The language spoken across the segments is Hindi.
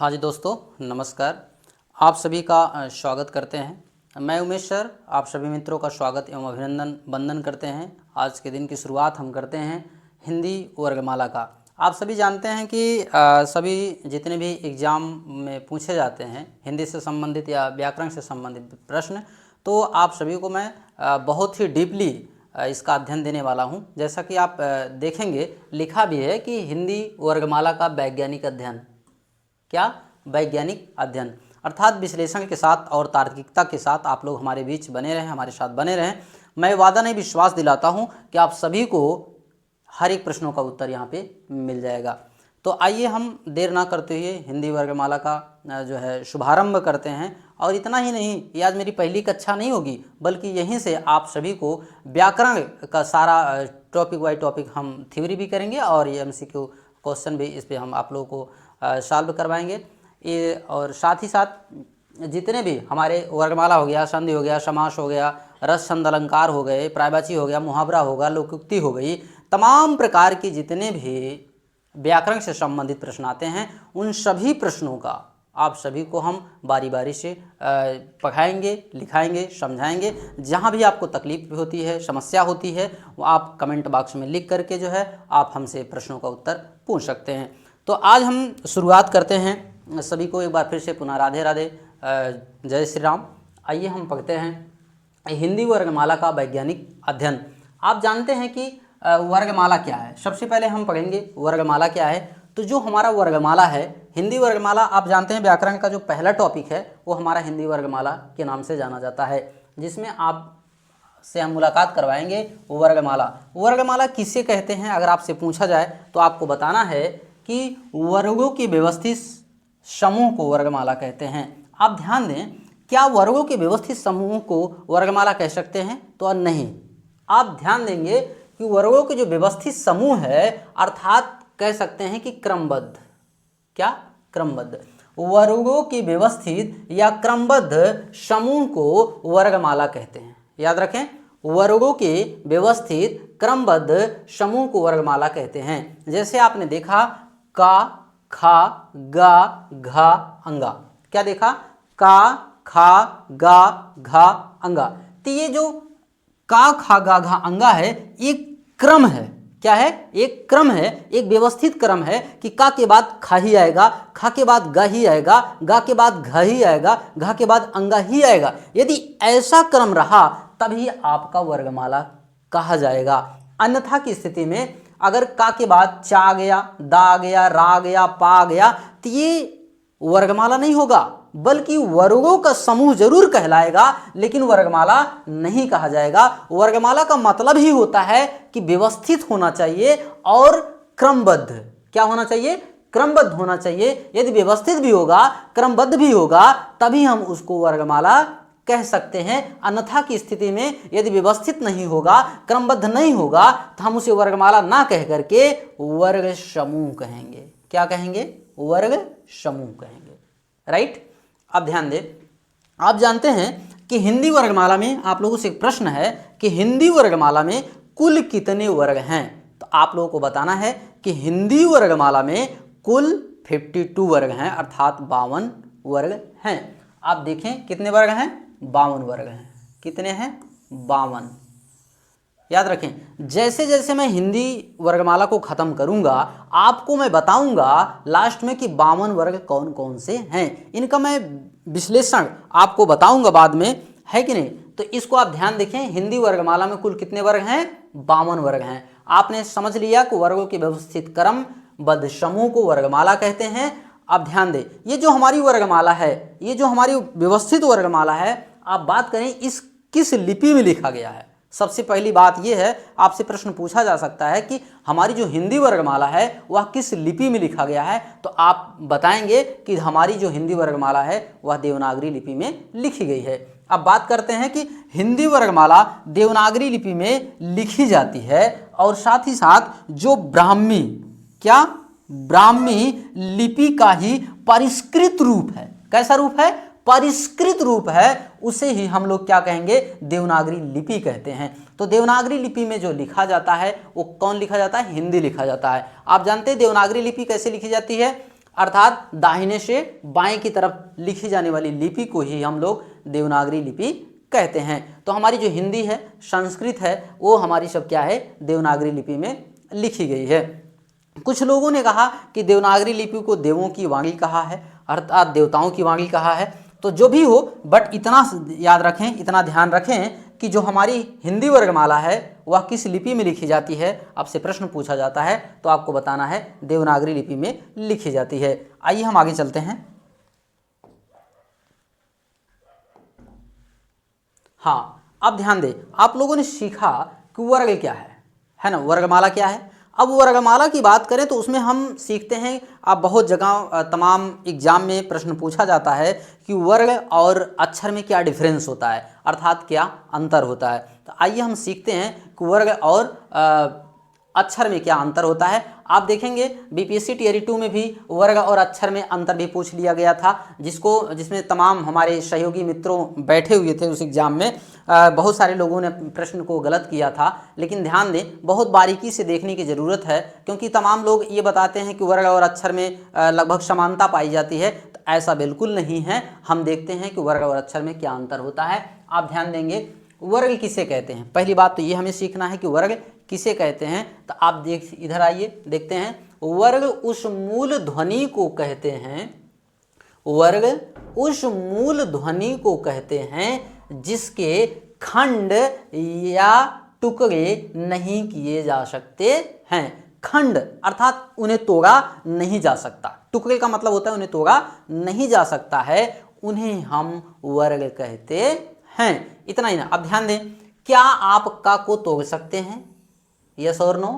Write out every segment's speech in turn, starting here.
हाँ जी दोस्तों, नमस्कार। आप सभी का स्वागत करते हैं। मैं उमेश सर आप सभी मित्रों का स्वागत एवं अभिनंदन वंदन करते हैं। आज के दिन की शुरुआत हम करते हैं हिंदी वर्गमाला का। आप सभी जानते हैं कि सभी जितने भी एग्ज़ाम में पूछे जाते हैं हिंदी से संबंधित या व्याकरण से संबंधित प्रश्न, तो आप सभी को मैं बहुत ही डीपली इसका अध्ययन देने वाला हूं। जैसा कि आप देखेंगे लिखा भी है कि हिंदी वर्गमाला का वैज्ञानिक अध्ययन, क्या वैज्ञानिक अध्ययन, अर्थात विश्लेषण के साथ और तार्किकता के साथ आप लोग हमारे बीच बने रहें, हमारे साथ बने रहें। मैं वादा नहीं विश्वास दिलाता हूं कि आप सभी को हर एक प्रश्नों का उत्तर यहां पे मिल जाएगा। तो आइए हम देर ना करते हुए हिंदी वर्गमाला का जो है शुभारंभ करते हैं। और इतना ही नहीं, ये आज मेरी पहली कक्षा नहीं होगी, बल्कि यहीं से आप सभी को व्याकरण का सारा टॉपिक बाई टॉपिक हम थ्योरी भी करेंगे और ये MCQ क्वेश्चन भी इस पर हम आप लोगों को सॉल्व करवाएंगे। ये और साथ ही साथ जितने भी हमारे वर्गमाला हो गया, संधि हो गया, समास हो गया, रस छंद अलंकार हो गए, प्रायवाची हो गया, मुहावरा होगा, लोकोक्ति हो गई, तमाम प्रकार की जितने भी व्याकरण से संबंधित प्रश्न आते हैं उन सभी प्रश्नों का आप सभी को हम बारी बारी से पढ़ाएंगे, लिखाएंगे, समझाएंगे। जहाँ भी आपको तकलीफ होती है, समस्या होती है, वो आप कमेंट बॉक्स में लिख करके जो है आप हमसे प्रश्नों का उत्तर पूछ सकते हैं। तो आज हम शुरुआत करते हैं। सभी को एक बार फिर से पुनः राधे राधे, जय श्री राम। आइए हम पढ़ते हैं हिंदी वर्गमाला का वैज्ञानिक अध्ययन। आप जानते हैं कि वर्गमाला क्या है। सबसे पहले हम पढ़ेंगे वर्गमाला क्या है। तो जो हमारा वर्गमाला है, हिंदी वर्गमाला, आप जानते हैं व्याकरण का जो पहला टॉपिक है वो हमारा हिंदी वर्गमाला के नाम से जाना जाता है, जिसमें आप से हम मुलाकात करवाएंगे वर्गमाला। वर्गमाला किसे कहते हैं अगर आपसे पूछा जाए तो आपको बताना है कि वर्गों के व्यवस्थित समूह को वर्गमाला कहते हैं। आप ध्यान दें, क्या वर्गों के व्यवस्थित समूह को वर्गमाला कह सकते हैं? तो नहीं। आप ध्यान देंगे कि वर्गों के जो व्यवस्थित समूह है, अर्थात कह सकते हैं कि क्रमबद्ध, क्या क्रमबद्ध, वर्गों के व्यवस्थित या क्रमबद्ध समूह को वर्गमाला कहते हैं। याद रखें, वर्गों के व्यवस्थित क्रमबद्ध समूह को वर्गमाला कहते हैं। जैसे आपने देखा का, खा, गा, घा, अंगा। क्या देखा? का, खा, गा, घा, अंगा। तो ये जो का, खा, गा, घा, अंगा है, एक क्रम है। क्या है? एक क्रम है, एक व्यवस्थित क्रम है कि का के बाद खा ही आएगा, खा के बाद गा ही आएगा, गा के बाद घा ही आएगा, घा के बाद अंगा ही आएगा। यदि ऐसा क्रम रहा तभी आपका वर्गमाला कहा जाएगा। अन्यथा की स्थिति में अगर का के बाद चा आ गया, दा आ गया, रा आ गया, पा आ गया, तो ये वर्गमाला नहीं होगा, बल्कि वर्गों का समूह जरूर कहलाएगा, लेकिन वर्गमाला नहीं कहा जाएगा। वर्गमाला का मतलब ही होता है कि व्यवस्थित होना चाहिए और क्रमबद्ध। क्या होना चाहिए? क्रमबद्ध होना चाहिए। यदि व्यवस्थित भी होगा, क्रमबद्ध भी होगा, तभी हम उसको वर्गमाला कह सकते हैं। अन्यथा की स्थिति में यदि व्यवस्थित नहीं होगा, क्रमबद्ध नहीं होगा, तो हम उसे वर्गमाला ना कह करके वर्ग समूह कहेंगे। क्या कहेंगे? वर्ग समूह कहेंगे। राइट? अब ध्यान दें, आप जानते हैं कि हिंदी वर्गमाला में आप लोगों से एक प्रश्न है कि हिंदी वर्गमाला में कुल कितने वर्ग हैं। तो आप लोगों को बताना है कि हिंदी वर्गमाला में कुल 52 वर्ग हैं, अर्थात 52 वर्ग हैं। आप देखें कितने वर्ग हैं? 52 वर्ग हैं। कितने हैं? 52। याद रखें, जैसे जैसे मैं हिंदी वर्गमाला को खत्म करूंगा आपको मैं बताऊंगा लास्ट में कि 52 वर्ग कौन कौन से हैं। इनका मैं विश्लेषण आपको बताऊंगा बाद में, है कि नहीं? तो इसको आप ध्यान देखें, हिंदी वर्गमाला में कुल कितने वर्ग हैं? 52 वर्ग हैं। आपने समझ लिया कि वर्गों के व्यवस्थित क्रमबद्ध समूह को वर्गमाला कहते हैं। अब ध्यान दें, ये जो हमारी वर्गमाला है, ये जो हमारी व्यवस्थित वर्गमाला है, आप बात करें इस किस लिपि में लिखा गया है। सबसे पहली बात यह है, आपसे प्रश्न पूछा जा सकता है कि हमारी जो हिंदी वर्गमाला है वह किस लिपि में लिखा गया है। तो आप बताएंगे कि हमारी जो हिंदी वर्गमाला है वह देवनागरी लिपि में लिखी गई है। अब बात करते हैं कि हिंदी वर्गमाला देवनागरी लिपि में लिखी जाती है और साथ ही साथ जो ब्राह्मी, क्या ब्राह्मी लिपि का ही परिष्कृत रूप है। कैसा रूप है? परिष्कृत रूप है, उसे ही हम लोग क्या कहेंगे? देवनागरी लिपि कहते हैं। तो देवनागरी लिपि में जो लिखा जाता है वो कौन लिखा जाता है? हिंदी लिखा जाता है। आप जानते हैं देवनागरी लिपि कैसे लिखी जाती है? अर्थात दाहिने से बाएं की तरफ लिखी जाने वाली लिपि को ही हम लोग देवनागरी लिपि कहते हैं। तो हमारी जो हिंदी है, संस्कृत है, वो हमारी सब क्या है, देवनागरी लिपि में लिखी गई है। कुछ लोगों ने कहा कि देवनागरी लिपि को देवों की वाणी कहा है, अर्थात देवताओं की वाणी कहा है। तो जो भी हो, बट इतना याद रखें, इतना ध्यान रखें कि जो हमारी हिंदी वर्गमाला है वह किस लिपि में लिखी जाती है। आपसे प्रश्न पूछा जाता है तो आपको बताना है देवनागरी लिपि में लिखी जाती है। आइए हम आगे चलते हैं। हाँ, अब ध्यान दें, आप लोगों ने सीखा कि वर्ग क्या है ना, वर्गमाला क्या है। अब वर्गमाला की बात करें तो उसमें हम सीखते हैं, अब बहुत जगह तमाम एग्जाम में प्रश्न पूछा जाता है कि वर्ग और अक्षर में क्या डिफरेंस होता है, अर्थात क्या अंतर होता है। तो आइए हम सीखते हैं कि वर्ग और अक्षर में क्या अंतर होता है। आप देखेंगे बीपीएससी टियर 2 में भी वर्ग और अक्षर में अंतर भी पूछ लिया गया था, जिसमें तमाम हमारे सहयोगी मित्रों बैठे हुए थे उस एग्जाम में। बहुत सारे लोगों ने प्रश्न को गलत किया था, लेकिन ध्यान दें, बहुत बारीकी से देखने की ज़रूरत है, क्योंकि तमाम लोग ये बताते हैं कि वर्ग और अक्षर में लगभग समानता पाई जाती है। तो ऐसा बिल्कुल नहीं है। हम देखते हैं कि वर्ग और अक्षर में क्या अंतर होता है। आप ध्यान देंगे, वर्ग किसे कहते हैं, पहली बात तो ये हमें सीखना है कि वर्ग किसे कहते हैं। तो आप देख, इधर आइए, देखते हैं। वर्ग उस मूल ध्वनि को कहते हैं, वर्ग उस मूल ध्वनि को कहते हैं जिसके खंड या टुकड़े नहीं किए जा सकते हैं। खंड अर्थात उन्हें तोड़ा नहीं जा सकता, टुकड़े का मतलब होता है उन्हें तोड़ा नहीं जा सकता है, उन्हें हम वर्ग कहते हैं। इतना ही ना। अब ध्यान दें, क्या आप का को तोड़ सकते हैं, यस और नो?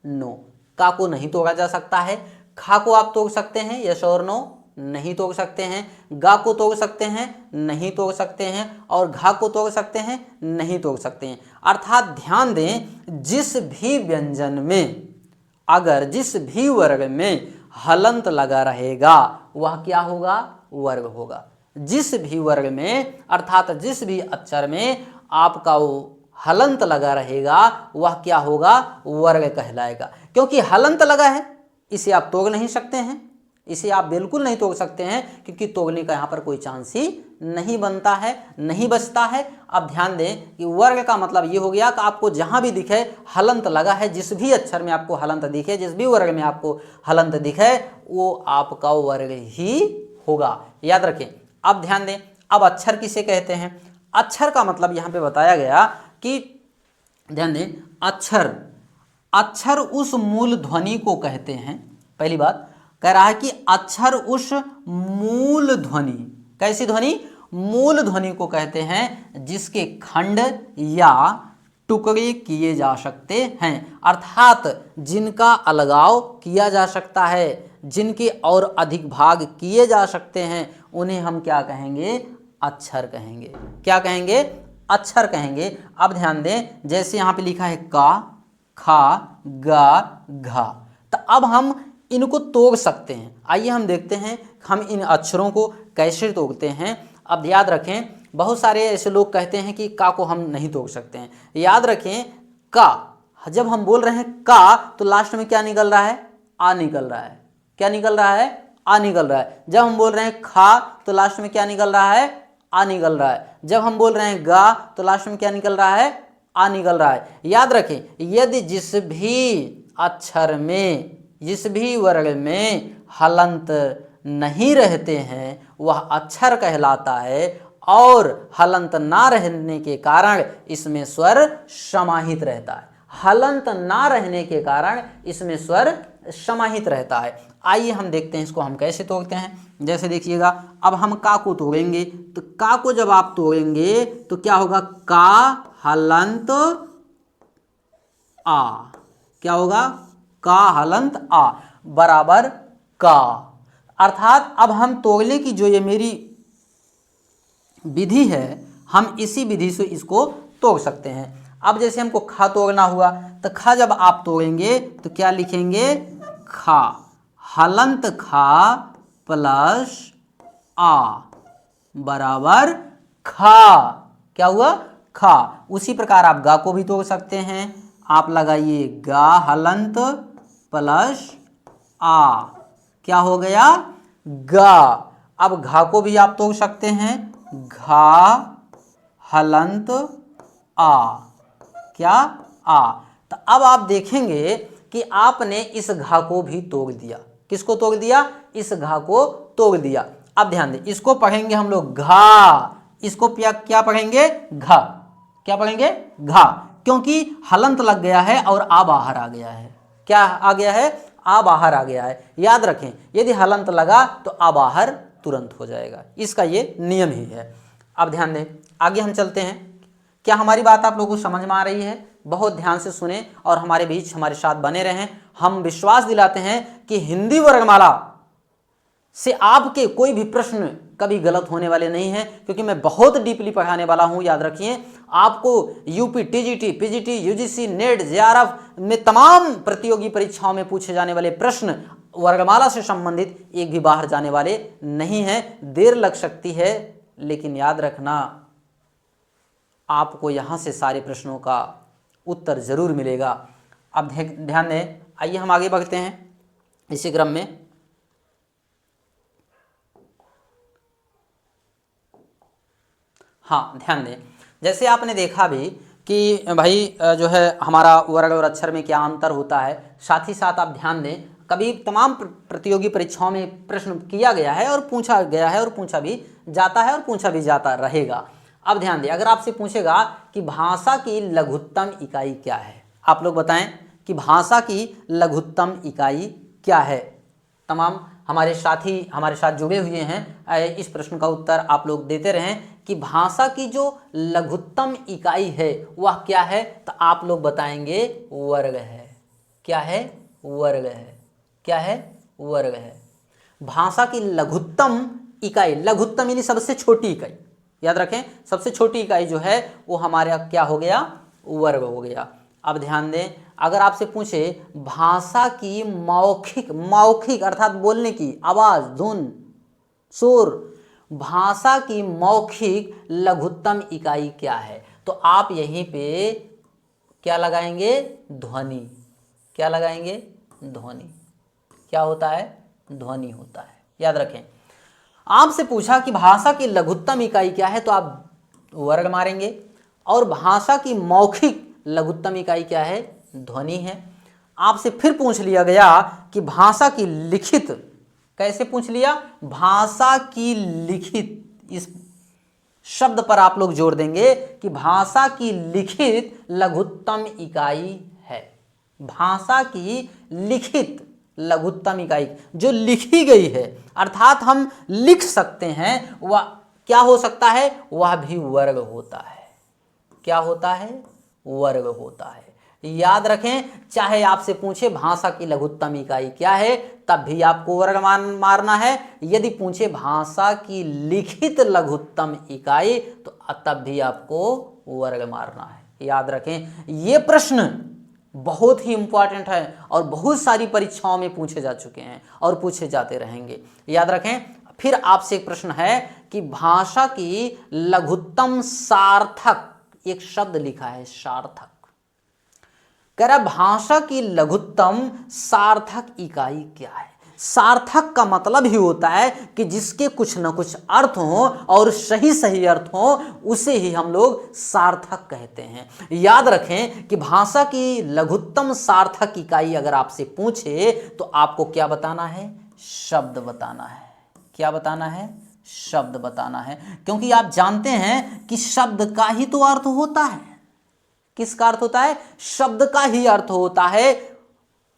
नो, का को नहीं तोड़ा जा सकता है। खा को आप तोड़ सकते हैं, यस और नो? नहीं तोड़ सकते हैं। गा को तोड़ सकते हैं, नहीं तोड़ सकते हैं। और घा को तोड़ सकते हैं, नहीं तोड़ सकते हैं। अर्थात ध्यान दें, जिस भी व्यंजन में, अगर जिस भी वर्ग में हलंत लगा रहेगा वह क्या होगा, वर्ग होगा। जिस भी वर्ग में, अर्थात जिस भी अक्षर में आपका वो हलंत लगा रहेगा वह क्या होगा, वर्ग कहलाएगा। क्योंकि हलंत लगा है, इसे आप तोड़ नहीं सकते हैं, इसे आप बिल्कुल नहीं तोड़ सकते हैं, क्योंकि तोड़ने का यहाँ पर कोई चांस ही नहीं बनता है, नहीं बचता है। अब ध्यान दें कि वर्ग का मतलब ये हो गया कि आपको जहाँ भी दिखे हलंत लगा है, जिस भी अक्षर में आपको हलंत दिखे, जिस भी वर्ग में आपको हलंत दिखे, वो आपका वर्ग ही होगा, याद रखें। अब ध्यान दें, अब अक्षर किसे कहते हैं। अक्षर का मतलब यहाँ पे बताया गया कि, ध्यान दें, अक्षर, अक्षर उस मूल ध्वनि को कहते हैं। पहली बात कह रहा है कि अक्षर उस मूल ध्वनि, कैसी ध्वनि, मूल ध्वनि को कहते हैं जिसके खंड या टुकड़े किए जा सकते हैं। अर्थात जिनका अलगाव किया जा सकता है, जिनके और अधिक भाग किए जा सकते हैं, उन्हें हम क्या कहेंगे, अक्षर कहेंगे। क्या कहेंगे, अक्षर कहेंगे। अब ध्यान दें, जैसे यहाँ पे लिखा है का, खा, गा, घा, तो अब हम इनको तोड़ सकते हैं। आइए हम देखते हैं हम इन अक्षरों को कैसे तोड़ते हैं। अब याद रखें, बहुत सारे ऐसे लोग कहते हैं कि का को हम नहीं तोड़ सकते हैं। याद रखें, का, जब हम बोल रहे हैं का, तो लास्ट में क्या निकल रहा है, आ निकल रहा है। क्या निकल रहा है, आ निकल रहा है। जब हम बोल रहे हैं खा, तो लास्ट में क्या निकल रहा है, आ निकल रहा है। जब हम बोल रहे हैं गा, तो लास्ट में क्या निकल रहा है, आ निकल रहा है। याद रखें, यदि जिस भी अक्षर में, जिस भी वर्ग में हलंत नहीं रहते हैं वह अक्षर कहलाता है, और हलंत ना रहने के कारण इसमें स्वर समाहित रहता है। हलंत ना रहने के कारण इसमें स्वर समाहित रहता है। आइए हम देखते हैं इसको हम कैसे तोड़ते हैं। जैसे देखिएगा, अब हम का को तोड़ेंगे, तो का को जब आप तोड़ेंगे तो क्या होगा, का हलंत आ, क्या होगा, का हलंत आ बराबर का। अर्थात अब हम तोड़ने की जो ये मेरी विधि है, हम इसी विधि से इसको तोड़ सकते हैं। अब जैसे हमको खा तोड़ना हुआ, तो खा जब आप तोड़ेंगे तो क्या लिखेंगे, खा, हलंत खा प्लस आ बराबर खा। क्या हुआ, खा। उसी प्रकार आप गा को भी तोड़ सकते हैं। आप लगाइए गा हलंत प्लस आ, क्या हो गया, गा। अब घा को भी आप तोड़ सकते हैं, घा हलंत आ, क्या, आ। तो अब आप देखेंगे कि आपने इस घा को भी तोड़ दिया। किसको तोड़ दिया, इस घा को तोड़ दिया। अब ध्यान दें, इसको पढ़ेंगे हम लोग घा, इसको क्या पढ़ेंगे, घा। क्या पढ़ेंगे, घा, क्योंकि हलंत लग गया है और आ बाहर आ गया है। क्या आ गया है, आ बाहर आ गया है। याद रखें, यदि हलंत लगा तो आ बाहर तुरंत हो जाएगा, इसका ये नियम ही है। अब ध्यान दें, आगे हम चलते हैं। क्या हमारी बात आप लोगों को समझ में आ रही है? बहुत ध्यान से सुने और हमारे बीच हमारे साथ बने रहें। हम विश्वास दिलाते हैं कि हिंदी वर्णमाला से आपके कोई भी प्रश्न कभी गलत होने वाले नहीं हैं, क्योंकि मैं बहुत डीपली पढ़ाने वाला हूं। याद रखिए, आपको UP, TGT, PGT, UGC, net, JRF में तमाम प्रतियोगी परीक्षाओं में पूछे जाने वाले प्रश्न वर्णमाला से संबंधित एक भी बाहर जाने वाले नहीं हैं। देर लग सकती है, लेकिन याद रखना, आपको यहां से सारे प्रश्नों का उत्तर जरूर मिलेगा। अब ध्यान दें, आइए हम आगे बढ़ते हैं इसी क्रम में। हाँ, ध्यान दें, जैसे आपने देखा भी कि भाई जो है हमारा वर्ग और अक्षर में क्या अंतर होता है। साथ ही साथ आप ध्यान दें, कभी तमाम प्रतियोगी परीक्षाओं में प्रश्न किया गया है और पूछा गया है और पूछा भी जाता है और पूछा भी जाता रहेगा। अब ध्यान दें, अगर आपसे पूछेगा कि भाषा की लघुत्तम इकाई क्या है, आप लोग बताएं कि भाषा की लघुत्तम इकाई क्या है। तमाम हमारे साथी हमारे साथ जुड़े हुए हैं, इस प्रश्न का उत्तर आप लोग देते रहें कि भाषा की जो लघुत्तम इकाई है वह क्या है। तो आप लोग बताएंगे वर्ग है। क्या है, वर्ग है। क्या है, वर्ग है। भाषा की लघुत्तम इकाई, लघुत्तम यानी सबसे छोटी इकाई। याद रखें, सबसे छोटी इकाई जो है वो हमारे क्या हो गया, वर्ग हो गया। अब ध्यान दें, अगर आपसे पूछे भाषा की मौखिक, मौखिक अर्थात बोलने की आवाज, धुन, सुर, भाषा की मौखिक लघुत्तम इकाई क्या है, तो आप यहीं पे क्या लगाएंगे, ध्वनि। क्या लगाएंगे, ध्वनि। क्या होता है, ध्वनि होता है। याद रखें, आपसे पूछा कि भाषा की लघुत्तम इकाई क्या है तो आप वर्ग मारेंगे, और भाषा की मौखिक लघुत्तम इकाई क्या है, ध्वनि है। आपसे फिर पूछ लिया गया कि भाषा की लिखित, कैसे पूछ लिया, भाषा की लिखित, इस शब्द पर आप लोग जोड़ देंगे कि भाषा की लिखित लघुत्तम इकाई है। भाषा की लिखित लघुत्तम इकाई जो लिखी गई है, अर्थात हम लिख सकते हैं, वह क्या हो सकता है, वह भी वर्ग होता है। क्या होता है, वर्ग होता है। याद रखें, चाहे आपसे पूछे भाषा की लघुत्तम इकाई क्या है, तब भी आपको वर्ग मारना है। यदि पूछे भाषा की लिखित लघुत्तम इकाई तो तब भी आपको वर्ग मारना है। याद रखें, ये प्रश्न बहुत ही इंपॉर्टेंट है और बहुत सारी परीक्षाओं में पूछे जा चुके हैं और पूछे जाते रहेंगे। याद रखें, फिर आपसे एक प्रश्न है कि भाषा की लघुत्तम सार्थक, एक शब्द लिखा है सार्थक, कह रहा भाषा की लघुत्तम सार्थक इकाई क्या है। सार्थक का मतलब ही होता है कि जिसके कुछ न कुछ अर्थ हो और सही सही अर्थ हो, उसे ही हम लोग सार्थक कहते हैं। याद रखें कि भाषा की लघुत्तम सार्थक इकाई अगर आपसे पूछे तो आपको क्या बताना है, शब्द बताना है। क्या बताना है, शब्द बताना है, क्योंकि आप जानते हैं कि शब्द का ही तो अर्थ होता है। किसका अर्थ होता है, शब्द का ही अर्थ होता है,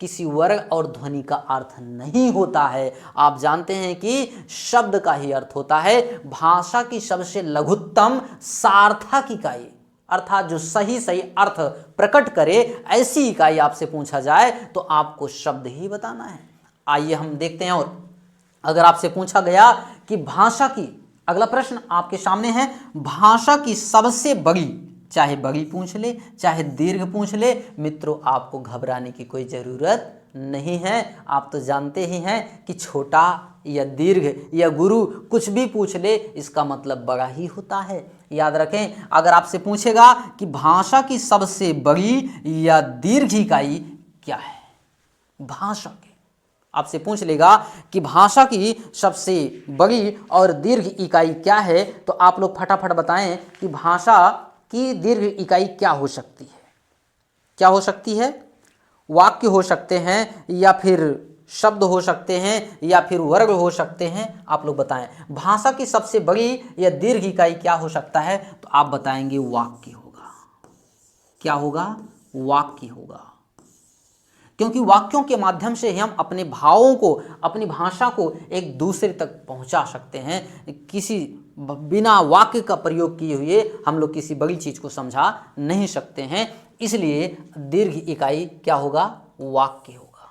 किसी वर्ग और ध्वनि का अर्थ नहीं होता है। आप जानते हैं कि शब्द का ही अर्थ होता है। भाषा की सबसे लघुत्तम सार्थक इकाई, अर्थात जो सही सही अर्थ प्रकट करे, ऐसी इकाई आपसे पूछा जाए तो आपको शब्द ही बताना है। आइए हम देखते हैं, और अगर आपसे पूछा गया कि भाषा की, अगला प्रश्न आपके सामने है, भाषा की सबसे बड़ी, चाहे बड़ी पूछ ले चाहे दीर्घ पूछ ले, मित्रों आपको घबराने की कोई ज़रूरत नहीं है। आप तो जानते ही हैं कि छोटा या दीर्घ या गुरु कुछ भी पूछ ले, इसका मतलब बड़ा ही होता है। याद रखें, अगर आपसे पूछेगा कि भाषा की सबसे बड़ी या दीर्घ इकाई क्या है, भाषा की आपसे पूछ लेगा कि भाषा की सबसे बड़ी और दीर्घ इकाई क्या है, तो आप लोग फटाफट बताएं कि भाषा की दीर्घ इकाई क्या हो सकती है। क्या हो सकती है? वाक्य हो सकते हैं, या फिर शब्द हो सकते हैं, या फिर वर्ग हो सकते हैं। आप लोग बताएं भाषा की सबसे बड़ी या दीर्घ इकाई क्या हो सकता है, तो आप बताएंगे वाक्य होगा। क्या होगा? वाक्य होगा, क्योंकि वाक्यों के माध्यम से हम अपने भावों को, अपनी भाषा को एक दूसरे तक पहुंचा सकते हैं। किसी बिना वाक्य का प्रयोग किए हुए हम लोग किसी बड़ी चीज को समझा नहीं सकते हैं। इसलिए दीर्घ इकाई क्या होगा? वाक्य होगा।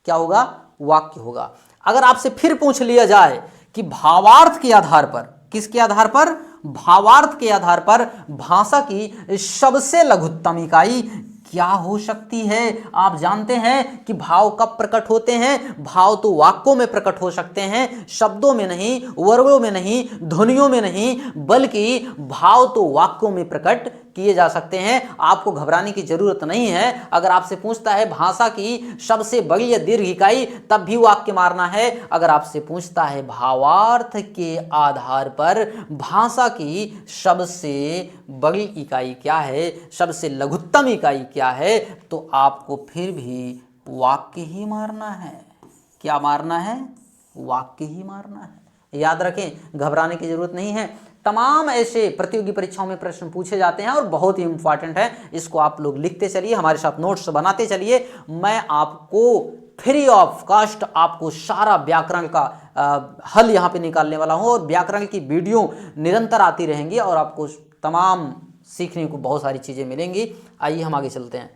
क्या होगा? वाक्य होगा। अगर आपसे फिर पूछ लिया जाए कि भावार्थ के आधार पर, किसके आधार पर? भावार्थ के आधार पर भाषा की सबसे लघुत्तम इकाई क्या हो सकती है? आप जानते हैं कि भाव कब प्रकट होते हैं? भाव तो वाक्यों में प्रकट हो सकते हैं, शब्दों में नहीं, वर्गों में नहीं, ध्वनियों में नहीं, बल्कि भाव तो वाक्यों में प्रकट किए जा सकते हैं। आपको घबराने की जरूरत नहीं है। अगर आपसे पूछता है भाषा की सबसे बड़ी या दीर्घ इकाई, तब भी वाक्य मारना है। अगर आपसे पूछता है भावार्थ के आधार पर भाषा की सबसे बड़ी इकाई क्या है, सबसे लघुत्तम इकाई क्या है, तो आपको फिर भी वाक्य ही मारना है। क्या मारना है? वाक्य ही मारना है। याद रखें, घबराने की जरूरत नहीं है। तमाम ऐसे प्रतियोगी परीक्षाओं में प्रश्न पूछे जाते हैं और बहुत ही इंपॉर्टेंट है। इसको आप लोग लिखते चलिए, हमारे साथ नोट्स बनाते चलिए। मैं आपको फ्री ऑफ कॉस्ट आपको सारा व्याकरण का हल यहाँ पे निकालने वाला हूँ, और व्याकरण की वीडियो निरंतर आती रहेंगी और आपको तमाम सीखने को बहुत सारी चीजें मिलेंगी। आइए हम आगे चलते हैं।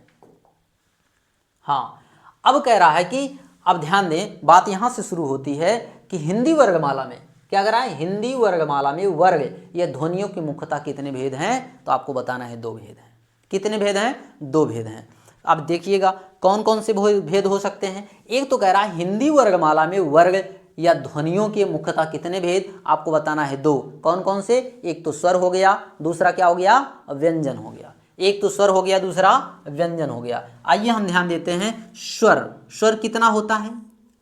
हाँ, अब कह रहा है कि अब ध्यान दें, बात यहां से शुरू होती है कि हिंदी वर्गमाला में क्या कर रहा है? हिंदी वर्गमाला में वर्ग या ध्वनियों की मुख्यतः कितने भेद हैं, तो आपको बताना है 2 भेद हैं। कितने भेद हैं? 2 भेद हैं। अब देखिएगा कौन कौन से भेद हो सकते हैं। एक तो कह रहा है हिंदी वर्गमाला में वर्ग या ध्वनियों के मुख्यतः कितने भेद, आपको बताना है 2। कौन कौन से? एक तो स्वर हो गया, दूसरा क्या हो गया? व्यंजन हो गया। एक तो स्वर हो गया, दूसरा व्यंजन हो गया। आइए हम ध्यान देते हैं स्वर। स्वर कितना होता है?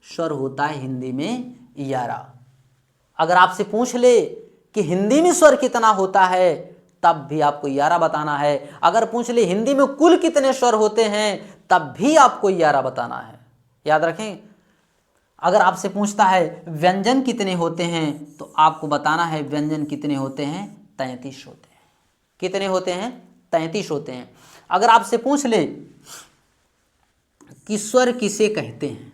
स्वर होता है हिंदी में 11। अगर आपसे पूछ ले कि हिंदी में स्वर कितना होता है, तब भी आपको 11 बताना है। अगर पूछ ले हिंदी में कुल कितने स्वर होते हैं, तब भी आपको 11 बताना है। याद रखें। अगर आपसे पूछता है व्यंजन कितने होते हैं, तो आपको बताना है व्यंजन कितने होते हैं? 33 होते हैं। कितने होते हैं? 33 होते हैं। अगर आपसे पूछ ले कि स्वर किसे कहते हैं,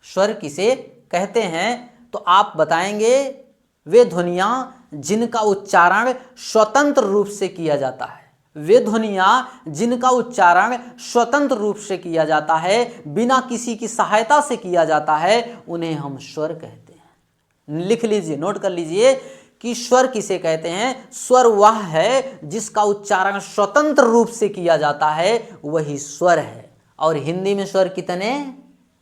स्वर किसे कहते हैं, तो आप बताएंगे वे ध्वनियां जिनका उच्चारण स्वतंत्र रूप से किया जाता है। वे ध्वनियां जिनका उच्चारण स्वतंत्र रूप से किया जाता है, बिना किसी की सहायता से किया जाता है, उन्हें हम स्वर कहते हैं। लिख लीजिए, नोट कर लीजिए कि स्वर किसे कहते हैं। स्वर वह है जिसका उच्चारण स्वतंत्र रूप से किया जाता है, वही स्वर है। और हिंदी में स्वर कितने?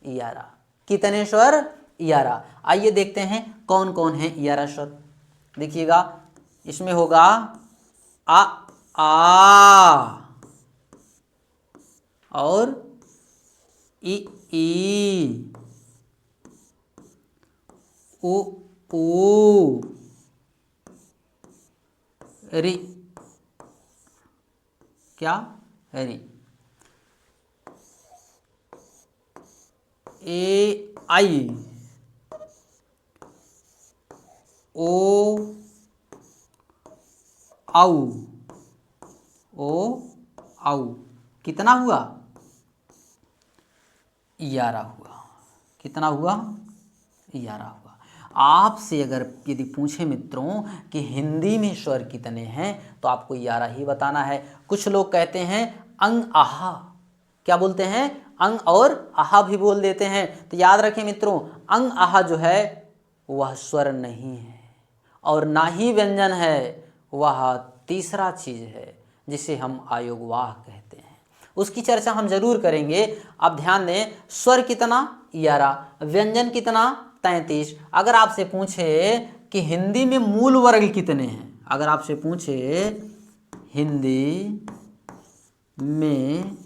11। कितने स्वर? 11। आइए देखते हैं कौन कौन है 11 स्वर। देखिएगा, इसमें होगा आ और ई उ री। क्या? री। ए आई ओ आउ ओ आउ। कितना हुआ? 11 हुआ। कितना हुआ? 11 हुआ। आपसे अगर यदि पूछे मित्रों कि हिंदी में स्वर कितने हैं, तो आपको 11 ही बताना है। कुछ लोग कहते हैं अंग आहा। क्या बोलते हैं? अंग और आहा भी बोल देते हैं। तो याद रखें मित्रों, अंग आहा जो है वह स्वर नहीं है और ना ही व्यंजन है, वह तीसरा चीज है जिसे हम आयोगवाह कहते हैं। उसकी चर्चा हम जरूर करेंगे। अब ध्यान दें, स्वर कितना? 11। व्यंजन कितना? 33। अगर आपसे पूछे कि हिंदी में मूल वर्ग कितने हैं, अगर आपसे पूछे हिंदी में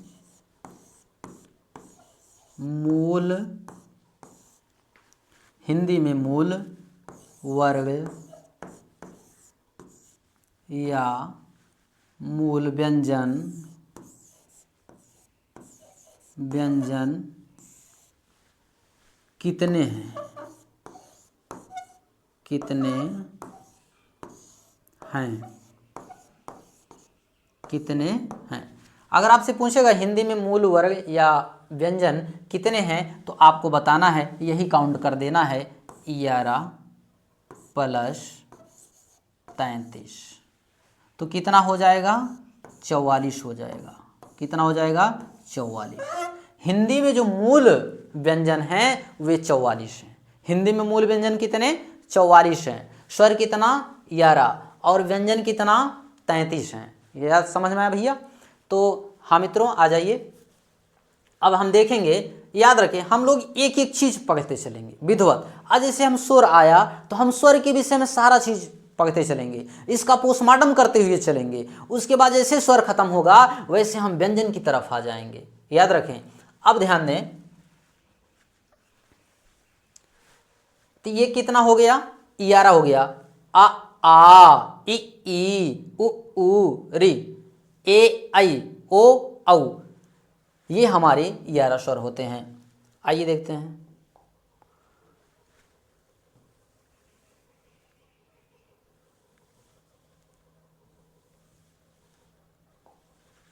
मूल हिंदी में मूल वर्ग या मूल व्यंजन कितने हैं, कितने हैं। अगर आपसे पूछेगा हिंदी में मूल वर्ग या व्यंजन कितने हैं तो आपको बताना है, यही काउंट कर देना है 11 + 33। तो कितना हो जाएगा? 44 हो जाएगा। कितना हो जाएगा? 44। हिंदी में जो मूल व्यंजन हैं वे 44 हैं। हिंदी में मूल व्यंजन कितने? 44 हैं। स्वर कितना? 11 और व्यंजन कितना? 33 हैं। ये समझ में आया भैया? तो हाँ मित्रों, आ जाइए। अब हम देखेंगे, याद रखें हम लोग एक एक चीज पढ़ते चलेंगे विधिवत। आज जैसे हम स्वर आया तो हम स्वर के विषय में सारा चीज पढ़ते चलेंगे, इसका पोस्टमार्टम करते हुए चलेंगे। उसके बाद जैसे स्वर खत्म होगा वैसे हम व्यंजन की तरफ आ जाएंगे। याद रखें। अब ध्यान दें, तो ये कितना हो गया? 11 हो गया। आ आ इ ई उ री ए आई ओ औ, ये हमारे 11 स्वर होते हैं। आइए देखते हैं।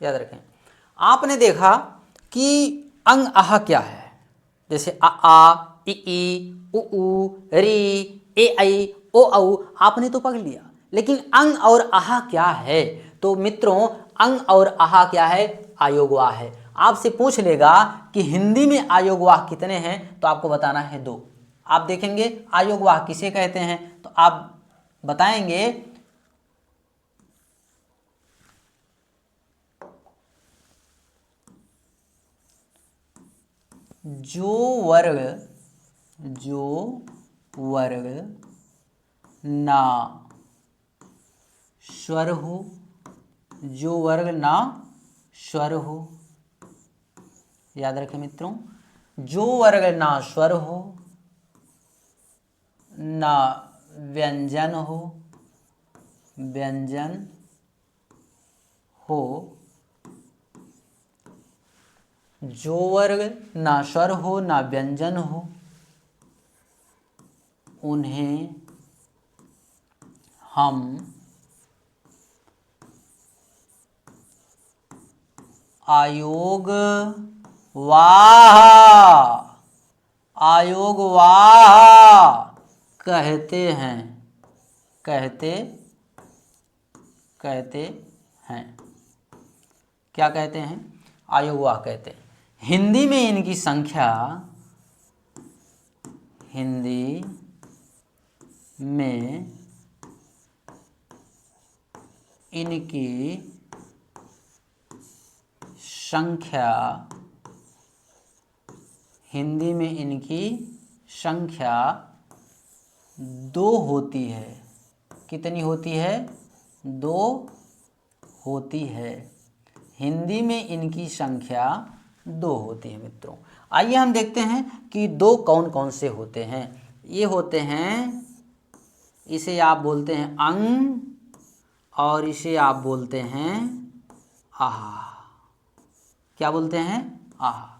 याद रखें, आपने देखा कि अंग आह क्या है। जैसे आ इ ई उ री ए आई ओ औ आपने तो पढ़ लिया, लेकिन अंग और आह क्या है? तो मित्रों, अंग और आह क्या है? आयोगवाह है। आपसे पूछ लेगा कि हिंदी में आयोगवाह कितने हैं तो आपको बताना है 2। आप देखेंगे आयोगवाह किसे कहते हैं तो आप बताएंगे जो वर्ग ना स्वर हो, जो वर्ग ना स्वर हो। याद रखें मित्रों, जो वर्ग ना स्वर हो, ना व्यंजन हो, जो वर्ग ना स्वर हो ना व्यंजन हो, उन्हें हम आयोगवाह कहते हैं। क्या कहते हैं? आयोगवाह कहते हैं। हिंदी में इनकी संख्या, हिंदी में इनकी संख्या 2 होती है। कितनी होती है? 2 होती है। हिंदी में इनकी संख्या 2 होती है मित्रों। आइए हम देखते हैं कि 2 कौन कौन से होते हैं। ये होते हैं, इसे आप बोलते हैं अंग और इसे आप बोलते हैं आहा। क्या बोलते हैं? आहा।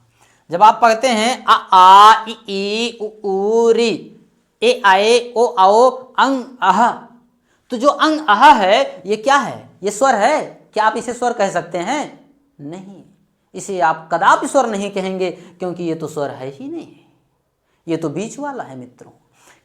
जब आप पढ़ते हैं आ इ ई उ री ए आए ओ आओ अंग आह, तो जो अंग आह है ये क्या है? ये स्वर है। क्या आप इसे स्वर कह सकते हैं? नहीं, इसे आप कदापि स्वर नहीं कहेंगे, क्योंकि ये तो स्वर है ही नहीं, ये तो बीच वाला है मित्रों।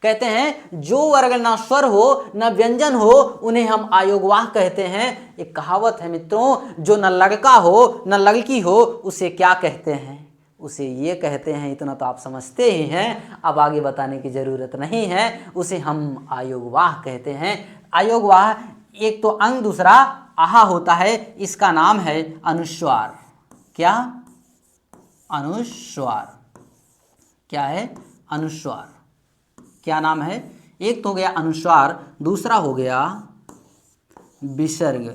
कहते हैं जो वर्ग ना स्वर हो ना व्यंजन हो उन्हें हम आयोगवाह कहते हैं। एक कहावत है मित्रों, जो न लड़का हो न लड़की हो उसे क्या कहते हैं? उसे ये कहते हैं। इतना तो आप समझते ही हैं, अब आगे बताने की जरूरत नहीं है। उसे हम आयोगवाह कहते हैं। आयोगवाह एक तो अंग, दूसरा आहा होता है। इसका नाम है अनुस्वार। क्या? अनुस्वार। क्या है? अनुस्वार। क्या नाम है? एक तो हो गया अनुस्वार, दूसरा हो गया विसर्ग।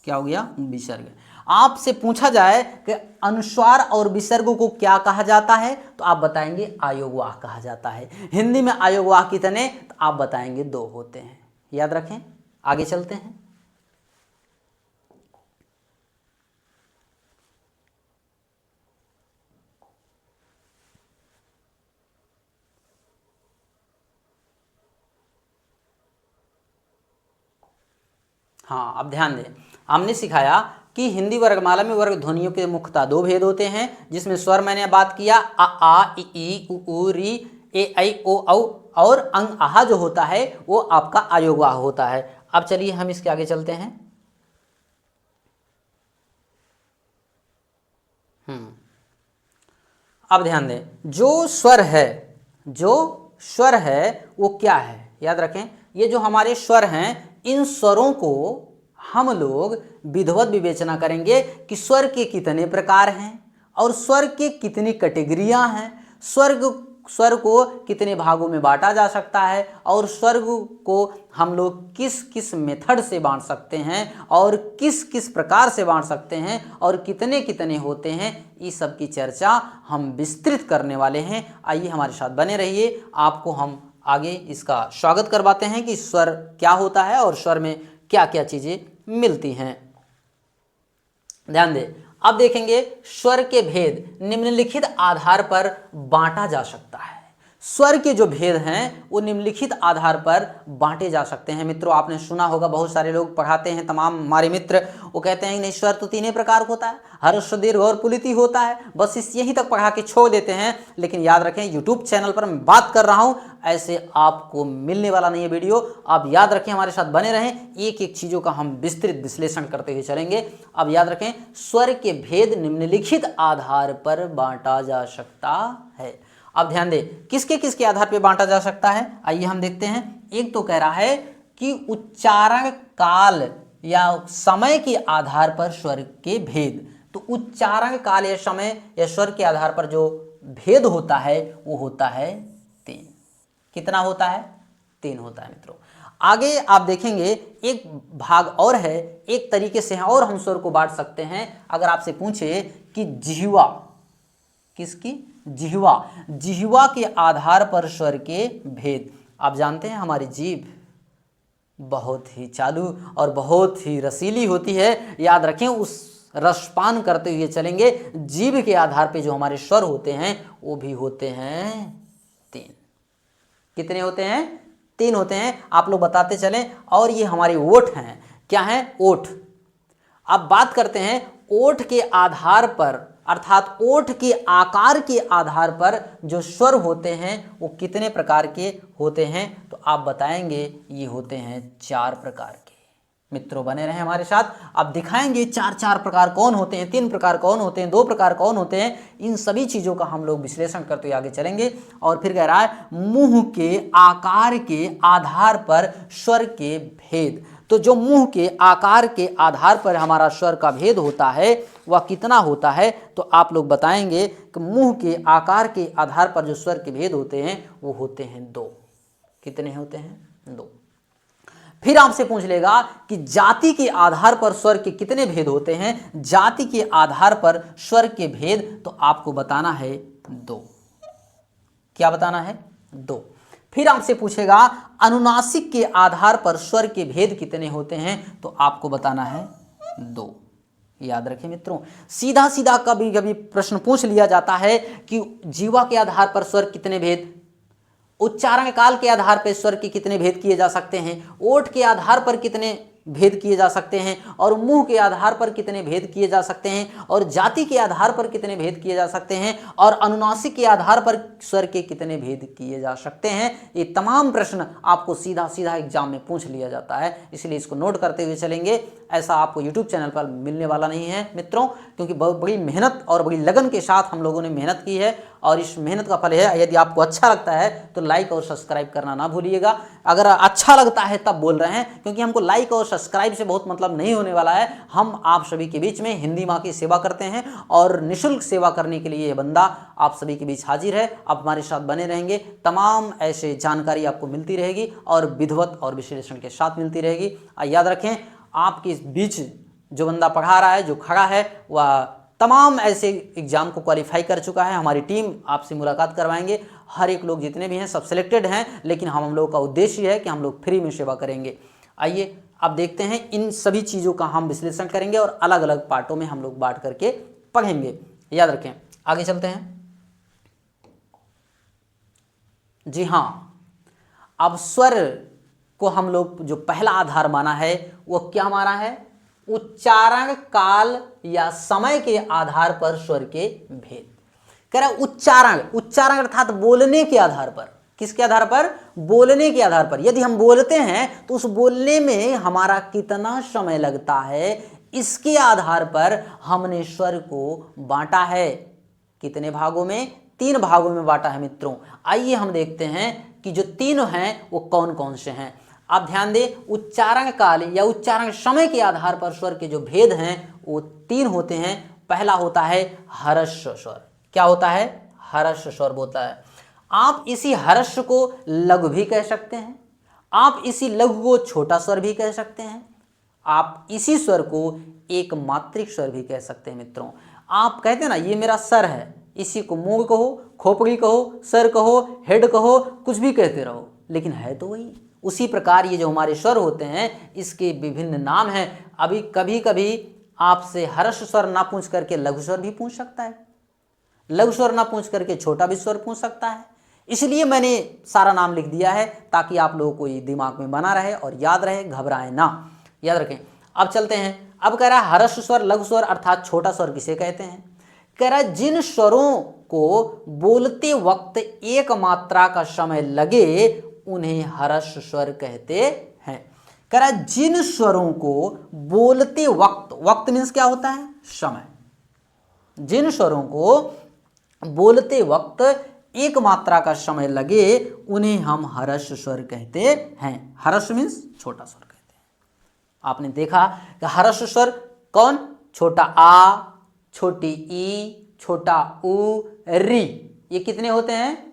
क्या हो गया? विसर्ग। आपसे पूछा जाए कि अनुस्वार और विसर्ग को क्या कहा जाता है, तो आप बताएंगे आयोगवाह कहा जाता है। हिंदी में आयोगवाह कितने, तो आप बताएंगे 2 होते हैं। याद रखें, आगे चलते हैं। हाँ, अब ध्यान दें, हमने सिखाया कि हिंदी वर्गमाला में वर्ग ध्वनियों के मुख्यतः 2 भेद होते हैं, जिसमें स्वर मैंने बात किया आ इ ई उ री ए ऐ ओ औ, और अंग आहा जो होता है वो आपका आयोगवाह होता है। अब चलिए हम इसके आगे चलते हैं। अब ध्यान दें, जो स्वर है वो क्या है, याद रखें, ये जो हमारे स्वर हैं, इन स्वरों को हम लोग विधिवत विवेचना करेंगे कि स्वर के कितने प्रकार हैं और स्वर के कितनी कैटेगरियां हैं, स्वर को कितने भागों में बांटा जा सकता है, और स्वर को हम लोग किस किस मेथड से बांट सकते हैं और किस किस प्रकार से बांट सकते हैं और कितने कितने होते हैं, इस सब की चर्चा हम विस्तृत करने वाले हैं। आइए हमारे साथ बने रहिए, आपको हम आगे इसका स्वागत करवाते हैं कि स्वर क्या होता है और स्वर में क्या क्या चीज़ें मिलती हैं। ध्यान दें, अब देखेंगे स्वर के भेद निम्नलिखित आधार पर बांटा जा सकता है। स्वर के जो भेद हैं वो निम्नलिखित आधार पर बांटे जा सकते हैं। मित्रों, आपने सुना होगा, बहुत सारे लोग पढ़ाते हैं, तमाम हमारे मित्र, वो कहते हैं नहीं, स्वर तो 3 प्रकार का होता है, ह्रस्व दीर्घ और पुलिति होता है, बस इस यहीं तक पढ़ा के छोड़ देते हैं। लेकिन याद रखें, यूट्यूब चैनल पर मैं बात कर रहा हूँ, ऐसे आपको मिलने वाला नहीं है वीडियो। आप याद रखें, हमारे साथ बने रहें, एक एक चीज़ों का हम विस्तृत विश्लेषण करते हुए चलेंगे। अब याद रखें, स्वर के भेद निम्नलिखित आधार पर बांटा जा सकता है। अब ध्यान दें, किसके किसके आधार पर बांटा जा सकता है, आइए हम देखते हैं। एक तो कह रहा है कि उच्चारण काल या समय के आधार पर स्वर के भेद। तो उच्चारण काल या समय या स्वर के आधार पर जो भेद होता है वो होता है 3। कितना होता है? 3 होता है मित्रों। आगे आप देखेंगे एक भाग और है, एक तरीके से है और हम स्वर को बांट सकते हैं। अगर आपसे पूछे कि जिह्वा, किसकी? जिह्वा के आधार पर स्वर के भेद। आप जानते हैं हमारी जीभ बहुत ही चालू और बहुत ही रसीली होती है, याद रखें, उस रसपान करते हुए चलेंगे। जीभ के आधार पे जो हमारे स्वर होते हैं वो भी होते हैं 3। कितने होते हैं? 3 होते हैं। आप लोग बताते चलें। और ये हमारे ओठ हैं, क्या हैं? ओठ। अब बात करते हैं ओठ के आधार पर, अर्थात ओठ के आकार के आधार पर जो स्वर होते हैं वो कितने प्रकार के होते हैं, तो आप बताएंगे ये होते हैं 4 प्रकार के। मित्रों, बने रहें हमारे साथ, अब दिखाएंगे 4 प्रकार कौन होते हैं, 3 प्रकार कौन होते हैं, 2 प्रकार कौन होते हैं। इन सभी चीज़ों का हम लोग विश्लेषण करते हुए आगे चलेंगे। और फिर कह रहा है मुंह के आकार के आधार पर स्वर के भेद। तो जो मुंह के आकार के आधार पर हमारा स्वर का भेद होता है वह कितना होता है, तो आप लोग बताएंगे कि मुंह के आकार के आधार पर जो स्वर के भेद होते हैं वो होते हैं 2। कितने होते हैं? 2। फिर आपसे पूछ लेगा कि जाति के आधार पर स्वर के कितने भेद होते हैं। जाति के आधार पर स्वर के भेद, तो आपको बताना है 2। क्या बताना है? 2। फिर आपसे पूछेगा अनुनासिक के आधार पर स्वर के भेद कितने होते हैं, तो आपको बताना है 2। याद रखें मित्रों, सीधा सीधा कभी कभी प्रश्न पूछ लिया जाता है कि जीवा के आधार पर स्वर कितने भेद, उच्चारण काल के आधार पर स्वर के कितने भेद किए जा सकते हैं, ओठ के आधार पर कितने भेद किए जा सकते हैं, और मुंह के आधार पर कितने भेद किए जा सकते हैं, और जाति के आधार पर कितने भेद किए जा सकते हैं, और अनुनासिक के आधार पर स्वर के कितने भेद किए जा सकते हैं। ये तमाम प्रश्न आपको सीधा सीधा एग्जाम में पूछ लिया जाता है, इसलिए इसको नोट करते हुए चलेंगे। ऐसा आपको यूट्यूब चैनल पर मिलने वाला नहीं है मित्रों, क्योंकि बहुत बड़ी मेहनत और बड़ी लगन के साथ हम लोगों ने मेहनत की है, और इस मेहनत का फल है। यदि आपको अच्छा लगता है तो लाइक और सब्सक्राइब करना ना भूलिएगा। अगर अच्छा लगता है तब बोल रहे हैं, क्योंकि हमको लाइक और सब्सक्राइब से बहुत मतलब नहीं होने वाला है। हम आप सभी के बीच में हिंदी माँ की सेवा करते हैं, और निःशुल्क सेवा करने के लिए यह बंदा आप सभी के बीच हाजिर है। आप हमारे साथ बने रहेंगे, तमाम ऐसे जानकारी आपको मिलती रहेगी और विधिवत और विश्लेषण के साथ मिलती रहेगी। याद रखें, आपके इस बीच जो बंदा पढ़ा रहा है, जो खड़ा है, वह तमाम ऐसे एग्ज़ाम को क्वालिफाई कर चुका है। हमारी टीम आपसे मुलाकात करवाएंगे। हर एक लोग जितने भी हैं सब सिलेक्टेड हैं, लेकिन हम लोगों का उद्देश्य है कि हम लोग फ्री में सेवा करेंगे। आइए अब देखते हैं, इन सभी चीज़ों का हम विश्लेषण करेंगे और अलग अलग पार्टों में हम लोग बांट करके पढ़ेंगे। याद रखें, आगे चलते हैं। जी हाँ, अब स्वर को हम लोग जो पहला आधार माना है वो क्या माना है? उच्चारण काल या समय के आधार पर स्वर के भेद। कह रहा उच्चारण, उच्चारण अर्थात बोलने के आधार पर। किसके आधार पर? बोलने के आधार पर। यदि हम बोलते हैं तो उस बोलने में हमारा कितना समय लगता है, इसके आधार पर हमने स्वर को बांटा है। कितने भागों में? 3 भागों में बांटा है मित्रों। आइए हम देखते हैं कि जो 3 हैं वो कौन कौन से हैं। आप ध्यान दें, उच्चारण काल या उच्चारण समय के आधार पर स्वर के जो भेद हैं वो 3 होते हैं। पहला होता है हर्ष स्वर। क्या होता है? हर्ष स्वर होता है। आप इसी हर्ष को लघु भी कह सकते हैं, आप इसी लघु को छोटा स्वर भी कह सकते हैं, आप इसी स्वर को एक मात्रिक स्वर भी कह सकते हैं मित्रों। आप कहते हैं ना, ये मेरा सर है, इसी को मूंग कहो, खोपड़ी कहो, सर कहो, हेड कहो, कुछ भी कहते रहो, लेकिन है तो वही। उसी प्रकार ये जो हमारे स्वर होते हैं इसके विभिन्न नाम हैं। अभी कभी कभी आपसे हर्ष स्वर ना पूछ करके लघु स्वर भी पूछ सकता है, लघु स्वर ना पूछ करके छोटा भी स्वर पूछ सकता है। इसलिए मैंने सारा नाम लिख दिया है ताकि आप लोगों को ये दिमाग में बना रहे और याद रहे, घबराएं ना। याद रखें। अब चलते हैं। अब कह रहा है हर्ष स्वर, लघु स्वर अर्थात छोटा स्वर किसे कहते हैं? कह रहा है जिन स्वरों को बोलते वक्त एक मात्रा का समय लगे उन्हें हर्ष स्वर कहते हैं। कह रहा है जिन स्वरों को बोलते वक्त, वक्त मीन्स क्या होता है? समय। जिन स्वरों को बोलते वक्त एक मात्रा का समय लगे उन्हें हम हर्ष स्वर कहते हैं। हर्ष मीन्स छोटा स्वर कहते हैं। आपने देखा कि हर्ष स्वर कौन? छोटा आ, छोटी ई, छोटा उ, री। ये कितने होते हैं?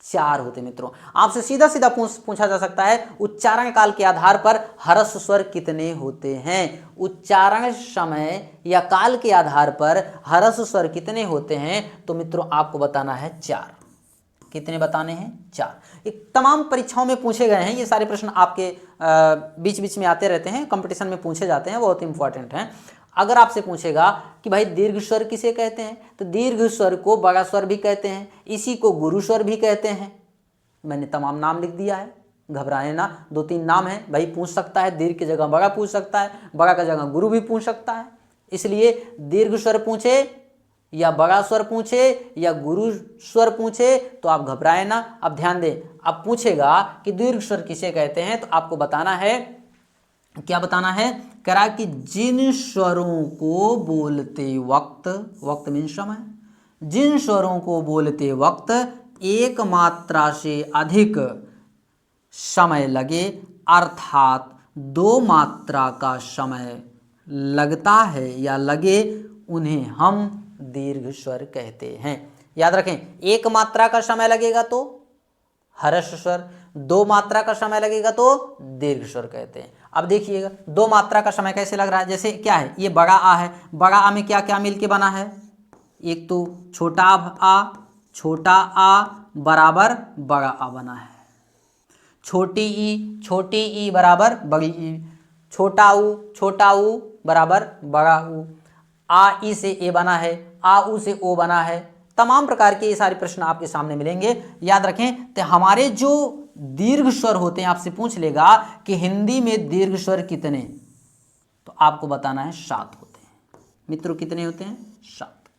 4 होते हैं मित्रों। आपसे सीधा सीधा पूछा जा सकता है उच्चारण काल के आधार पर हर्ष स्वर कितने होते हैं? उच्चारण समय या काल के आधार पर हर्ष स्वर कितने होते हैं? तो मित्रों आपको बताना है 4। कितने बताने हैं? 4। ये तमाम परीक्षाओं में पूछे गए हैं। ये सारे प्रश्न आपके बीच बीच में आते रहते हैं, कंपटीशन में पूछे जाते हैं, बहुत इंपॉर्टेंट हैं। अगर आपसे पूछेगा कि भाई दीर्घ स्वर किसे कहते हैं, तो दीर्घ स्वर को बड़ा स्वर भी कहते हैं, इसी को गुरु स्वर भी कहते हैं। मैंने तमाम नाम लिख दिया है, घबराए ना। 2-3 नाम है भाई, पूछ सकता है। दीर्घ की जगह बड़ा पूछ सकता है, बड़ा की जगह गुरु भी पूछ सकता है। इसलिए दीर्घ स्वर पूछे या बड़ा स्वर पूछे या गुरु स्वर पूछे तो आप घबराए ना। अब ध्यान दें, अब पूछेगा कि दीर्घ स्वर किसे कहते हैं तो आपको बताना है, क्या बताना है? कह रहा कि जिन स्वरों को बोलते वक्त, वक्त मीन समय, जिन स्वरों को बोलते वक्त एक मात्रा से अधिक समय लगे अर्थात 2 मात्रा का समय लगता है या लगे उन्हें हम दीर्घ स्वर कहते हैं। याद रखें, 1 मात्रा का समय लगेगा तो हर्ष स्वर, 2 मात्रा का समय लगेगा तो दीर्घ स्वर कहते हैं। अब देखिएगा 2 मात्रा का समय कैसे लग रहा है। जैसे क्या है, ये बड़ा आ है, बड़ा आ में क्या क्या मिलके बना है? एक तो छोटा आ, छोटा आ बराबर बड़ा आ बना है, छोटी ई बराबर बड़ी ई, छोटा ऊ बराबर बड़ा ऊ, आ ई से ए बना है, आ ऊ से ओ बना है। तमाम प्रकार के ये सारे प्रश्न आपके सामने मिलेंगे। याद रखें, तो हमारे जो दीर्घ स्वर होते हैं, आपसे पूछ लेगा कि हिंदी में दीर्घ स्वर कितने, तो आपको बताना है 7 होते हैं। मित्रों कितने होते हैं? 7।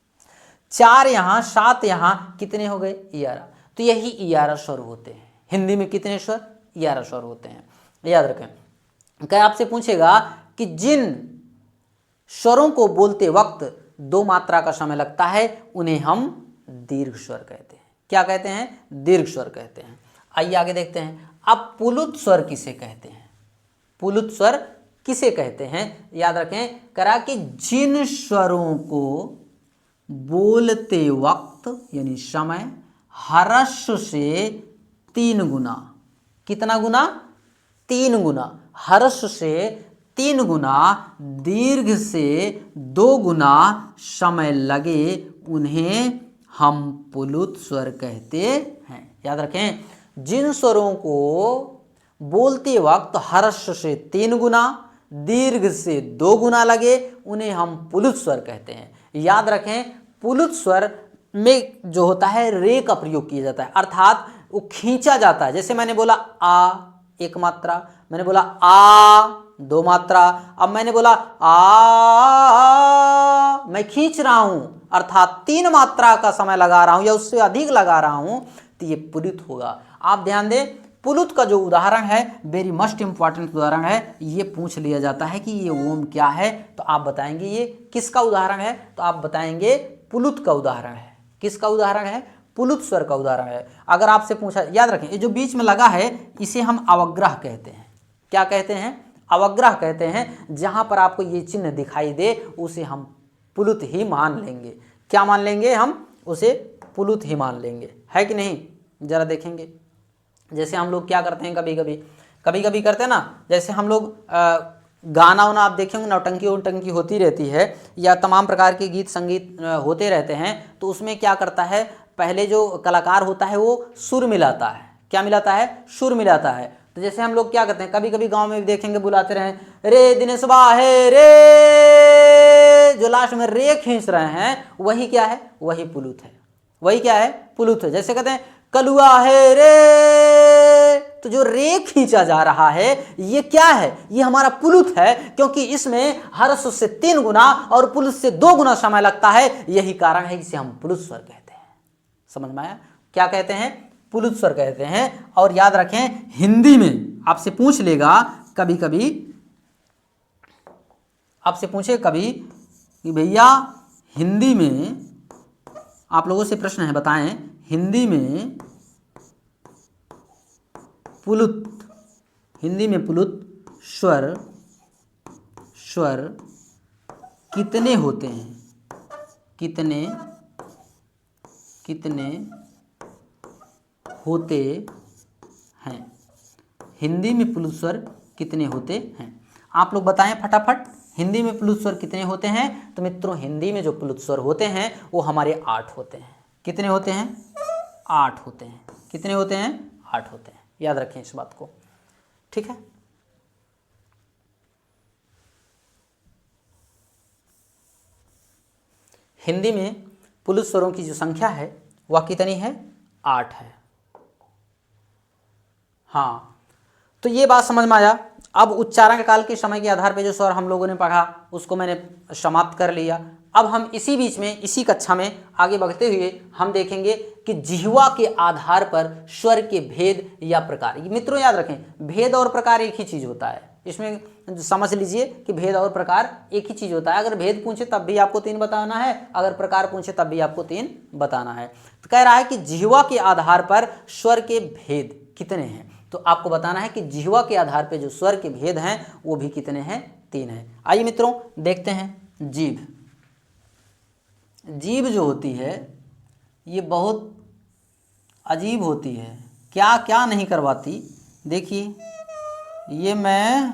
4 यहाँ, 7 यहाँ, कितने हो गए? 11। तो यही 11 स्वर होते हैं। हिंदी में कितने स्वर? 11 स्वर होते हैं। याद रखें। क्या आपसे पूछेगा कि जिन स्वरों को बोलते वक्त 2 मात्रा का समय लगता है उन्हें हम दीर्घ स्वर कहते हैं। क्या कहते हैं? दीर्घ स्वर कहते हैं। आइए आगे देखते हैं। अब पुलुत स्वर किसे कहते हैं? पुलुत स्वर किसे कहते हैं? याद रखें, करा कि जिन स्वरों को बोलते वक्त यानी समय हर्ष से 3 गुना, कितना गुना? 3 गुना, हर्ष से 3 गुना दीर्घ से 2 गुना समय लगे उन्हें हम पुलुत स्वर कहते हैं। याद रखें, जिन स्वरों को बोलते वक्त हर्ष से 3 गुना दीर्घ से 2 गुना लगे उन्हें हम पुलुत स्वर कहते हैं। याद रखें, पुलुत स्वर में जो होता है रे का प्रयोग किया जाता है, अर्थात वो खींचा जाता है। जैसे मैंने बोला आ 1 मात्रा, मैंने बोला आ 2 मात्रा, अब मैंने बोला आ मैं खींच रहा हूं, अर्थात 3 मात्रा का समय लगा रहा हूं या उससे अधिक लगा रहा हूं, तो ये पुलुत होगा। आप ध्यान दें, पुलुत का जो उदाहरण है वेरी मस्ट इंपॉर्टेंट उदाहरण है, ये पूछ लिया जाता है कि ये ओम क्या है, तो आप बताएंगे ये किसका उदाहरण है, तो आप बताएंगे पुलुत का उदाहरण है। किसका उदाहरण है? पुलुत स्वर का उदाहरण है। अगर आपसे पूछा, याद रखें, ये जो बीच में लगा है इसे हम अवग्रह कहते हैं। क्या कहते हैं? अवग्रह कहते हैं। जहां पर आपको ये चिन्ह दिखाई दे उसे हम पुलुत ही मान लेंगे। क्या मान लेंगे? हम उसे पुलुत ही मान लेंगे, है कि नहीं? जरा देखेंगे, जैसे हम लोग क्या करते हैं, कभी कभी करते हैं ना, जैसे हम लोग गाना वाना आप देखेंगे, नौटंकी होती रहती है या तमाम प्रकार के गीत संगीत होते रहते हैं, तो उसमें क्या करता है, पहले जो कलाकार होता है वो सुर मिलाता है। क्या मिलाता है? सुर मिलाता है। तो जैसे हम लोग क्या करते हैं, कभी कभी गांव में भी देखेंगे बुलाते रहे रे दिनेश है रे, जो लास्ट में रे खींच रहे हैं वही क्या है? वही पुलुत है। वही क्या है? पुलुत है। जैसे कहते हैं कलुआ है रे, तो जो रे खींचा जा रहा है ये क्या है? ये हमारा पुलुत है, क्योंकि इसमें हर्ष से 3 गुना और पुलुत से 2 गुना समय लगता है। यही कारण है इसे हम पुलुत स्वर कहते हैं। समझ में आया? क्या कहते हैं? पुलुत स्वर कहते हैं। और याद रखें, हिंदी में आपसे पूछ लेगा, कभी कभी आपसे पूछे कभी कि भैया हिंदी में, आप लोगों से प्रश्न है, बताएं हिंदी में पुलुत स्वर कितने होते हैं? कितने होते हैं? हिंदी में पुलुत स्वर कितने होते हैं? आप लोग बताएं फटाफट, हिंदी में पुलुत स्वर कितने होते हैं? तो मित्रों, हिंदी में जो पुलुत स्वर होते हैं वो हमारे 8 होते हैं। कितने होते हैं? 8 होते हैं। कितने होते हैं? 8 होते हैं। याद रखें इस बात को, ठीक है। हिंदी में पुलुत स्वरों की जो संख्या है वह कितनी है? 8 है। हाँ, तो ये बात समझ में आया। अब उच्चारण काल के समय के आधार पर जो स्वर हम लोगों ने पढ़ा उसको मैंने समाप्त कर लिया। अब हम इसी बीच में, इसी कक्षा में आगे बढ़ते हुए हम देखेंगे कि जिह्वा के आधार पर स्वर के भेद या प्रकार। मित्रों याद रखें, भेद और प्रकार एक ही चीज़ होता है। इसमें समझ लीजिए कि भेद और प्रकार एक ही चीज़ होता है। अगर भेद पूछे तब भी आपको 3 बताना है, अगर प्रकार पूछे तब भी आपको 3 बताना है। तो कह रहा है कि जिह्वा के आधार पर स्वर के भेद कितने हैं, तो आपको बताना है कि जिह्वा के आधार पर जो स्वर के भेद हैं वो भी कितने हैं? 3 हैं। आइए मित्रों देखते हैं। जीभ जो होती है ये बहुत अजीब होती है। क्या क्या नहीं करवाती। देखिए, ये मैं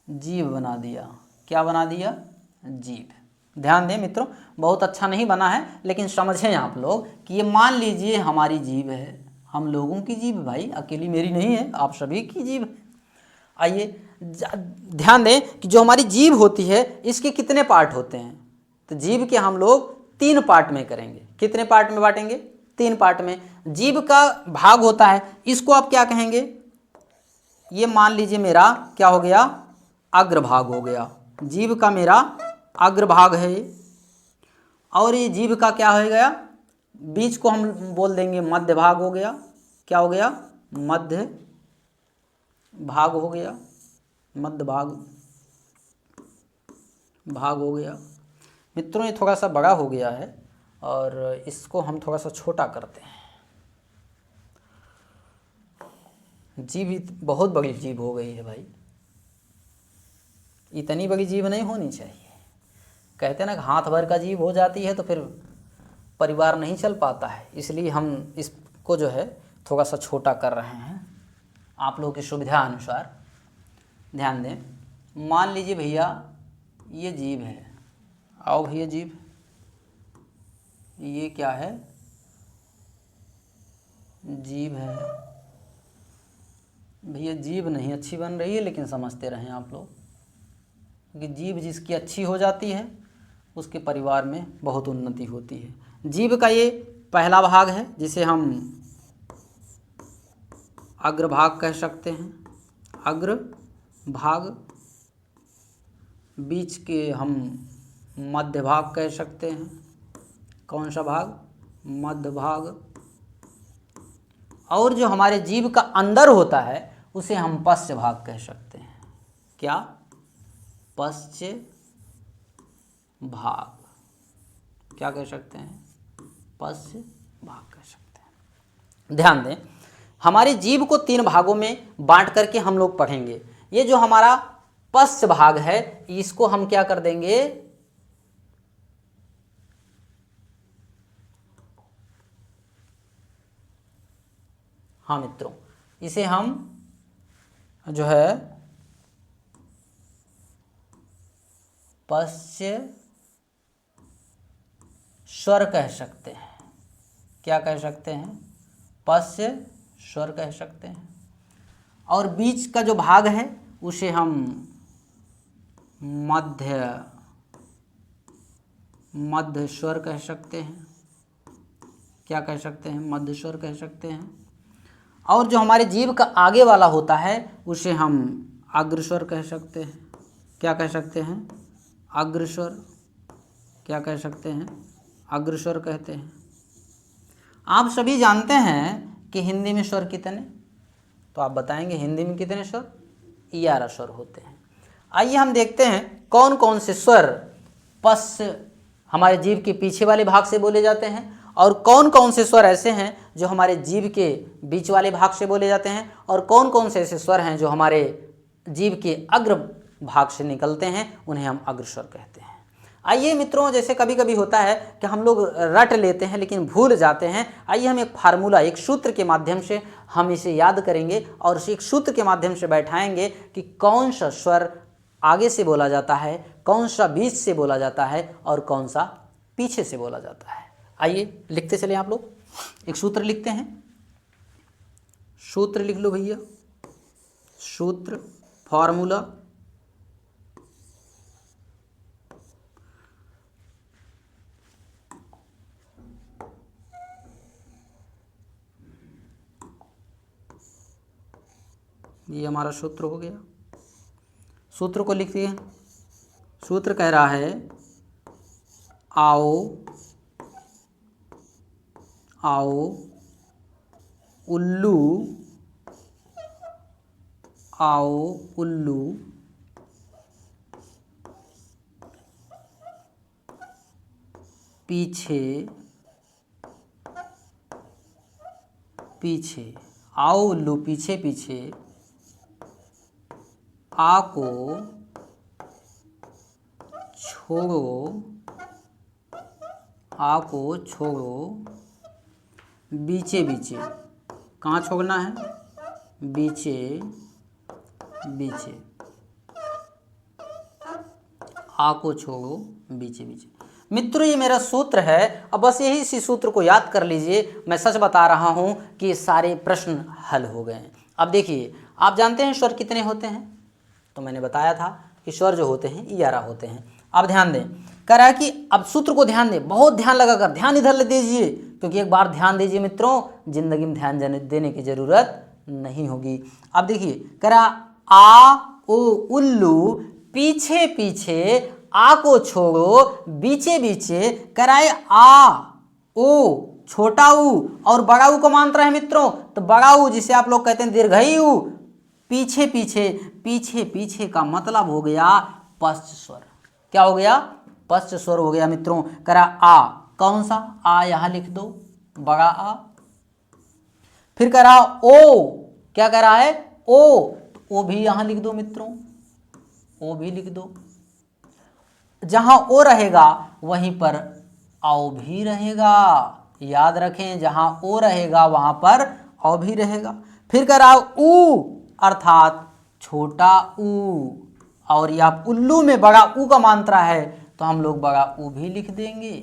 जीभ बना दिया। क्या बना दिया? जीभ। ध्यान दें मित्रों, बहुत अच्छा नहीं बना है, लेकिन समझें आप लोग कि ये मान लीजिए हमारी जीभ है, हम लोगों की जीभ, भाई अकेली मेरी नहीं है, आप सभी की जीभ है। आइए ध्यान दें कि जो हमारी जीभ होती है इसके कितने पार्ट होते हैं। तो जीभ के हम लोग 3 पार्ट में करेंगे। कितने पार्ट में बांटेंगे? 3 पार्ट में। जीभ का भाग होता है, इसको आप क्या कहेंगे? ये मान लीजिए मेरा क्या हो गया? अग्रभाग हो गया। जीभ का मेरा अग्रभाग है। और ये जीभ का क्या हो गया? बीच को हम बोल देंगे मध्य भाग हो गया। क्या हो गया? मध्य भाग हो गया। मध्य भाग हो गया। मित्रों ये थोड़ा सा बड़ा हो गया है और इसको हम थोड़ा सा छोटा करते हैं। जीभ बहुत बड़ी जीभ हो गई है भाई, इतनी बड़ी जीभ नहीं होनी चाहिए। कहते हैं ना हाथ भर का जीभ हो जाती है तो फिर परिवार नहीं चल पाता है, इसलिए हम इसको जो है थोड़ा सा छोटा कर रहे हैं आप लोगों की सुविधा अनुसार। ध्यान दें, मान लीजिए भैया ये जीभ है, आओ भैया जीभ, ये क्या है, जीभ है भैया। जीभ नहीं अच्छी बन रही है लेकिन समझते रहें आप लोग, क्योंकि जीभ जिसकी अच्छी हो जाती है उसके परिवार में बहुत उन्नति होती है। जीभ का ये पहला भाग है जिसे हम अग्रभाग कह सकते हैं, अग्रभाग। बीच के हम मध्य भाग कह सकते हैं, कौन सा भाग, मध्य भाग। और जो हमारे जीभ का अंदर होता है उसे हम पश्च भाग कह सकते हैं। क्या, पश्च भाग, क्या कह सकते हैं, पश्च भाग कह सकते हैं। ध्यान दें, हमारी जीभ को 3 भागों में बांट करके हम लोग पढ़ेंगे। ये जो हमारा पश्च भाग है इसको हम क्या कर देंगे, हाँ मित्रों, इसे हम जो है पश्च स्वर कह सकते हैं। क्या कह सकते हैं, पश्च स्वर कह सकते हैं। और बीच का जो भाग है उसे हम मध्य स्वर कह सकते हैं। क्या कह सकते हैं, मध्य स्वर कह सकते हैं। और जो हमारे जीभ का आगे वाला होता है उसे हम अग्रस्वर कह सकते हैं। क्या कह सकते हैं, अग्रस्वर। क्या कह सकते हैं, अग्रस्वर कहते हैं। आप सभी जानते हैं कि हिंदी में स्वर कितने, तो आप बताएंगे हिंदी में कितने स्वर, 11 स्वर होते हैं। आइए हम देखते हैं कौन कौन से स्वर पश्च हमारे जीभ के पीछे वाले भाग से बोले जाते हैं और कौन कौन से स्वर ऐसे हैं जो हमारे जीभ के बीच वाले भाग से बोले जाते हैं और कौन कौन से ऐसे स्वर हैं जो हमारे जीभ के अग्र भाग से निकलते हैं, उन्हें हम अग्रस्वर कहते हैं। आइए मित्रों, जैसे कभी कभी होता है कि हम लोग रट लेते हैं लेकिन भूल जाते हैं। आइए हम एक फार्मूला, एक सूत्र के माध्यम से हम इसे याद करेंगे और एक सूत्र के माध्यम से बैठाएंगे कि कौन सा स्वर आगे से बोला जाता है, कौन सा बीच से बोला जाता है और कौन सा पीछे से बोला जाता है। आइए लिखते चले आप लोग, एक सूत्र लिखते हैं। सूत्र लिख लो भैया, सूत्र, फॉर्मूला। ये हमारा सूत्र हो गया। सूत्र को लिखते हैं। सूत्र कह रहा है आओ आओ उल्लू, आओ उल्लू पीछे पीछे, आओ उल्लू पीछे पीछे, आ को छोड़ो, आ को छोड़ो, बीचे बीचे। कहाँ छोड़ना है, बीचे बीचे, आ को छोड़ो बीचे बीचे। मित्रों ये मेरा सूत्र है। अब बस यही इसी सूत्र को याद कर लीजिए। मैं सच बता रहा हूँ कि सारे प्रश्न हल हो गए हैं। अब देखिए, आप जानते हैं स्वर कितने होते हैं, तो मैंने बताया था कि स्वर जो होते हैं 11 होते हैं। अब ध्यान दें, कह रहा है कि अब सूत्र को ध्यान दें, बहुत ध्यान लगाकर ध्यान इधर दीजिए, क्योंकि एक बार ध्यान दीजिए मित्रों, जिंदगी में ध्यान देने की जरूरत नहीं होगी। अब देखिए, कह रहा आ ओ उल्लू पीछे पीछे, आ को छोड़ो बीचे बीचे, कराए आ ओ छोटा ऊ और बड़ा ऊ को मानता है मित्रों, तो बड़ा ऊ जिसे आप लोग कहते हैं दीर्घई ऊ, पीछे पीछे, पीछे पीछे का मतलब हो गया पश्च स्वर। क्या हो गया, पश्च स्वर हो गया मित्रों। करा आ, कौन सा आ, यहां लिख दो, बड़ा आ। फिर करा ओ, क्या करा है ओ, तो ओ भी यहां लिख दो मित्रों, ओ भी लिख दो। जहां ओ रहेगा वहीं पर औ भी रहेगा, याद रखें, जहां ओ रहेगा वहां पर औ भी रहेगा। फिर करा ऊ, अर्थात छोटा ऊ, और या उल्लू में बड़ा ऊ का मात्रा है तो हम लोग बड़ा ऊ भी लिख देंगे,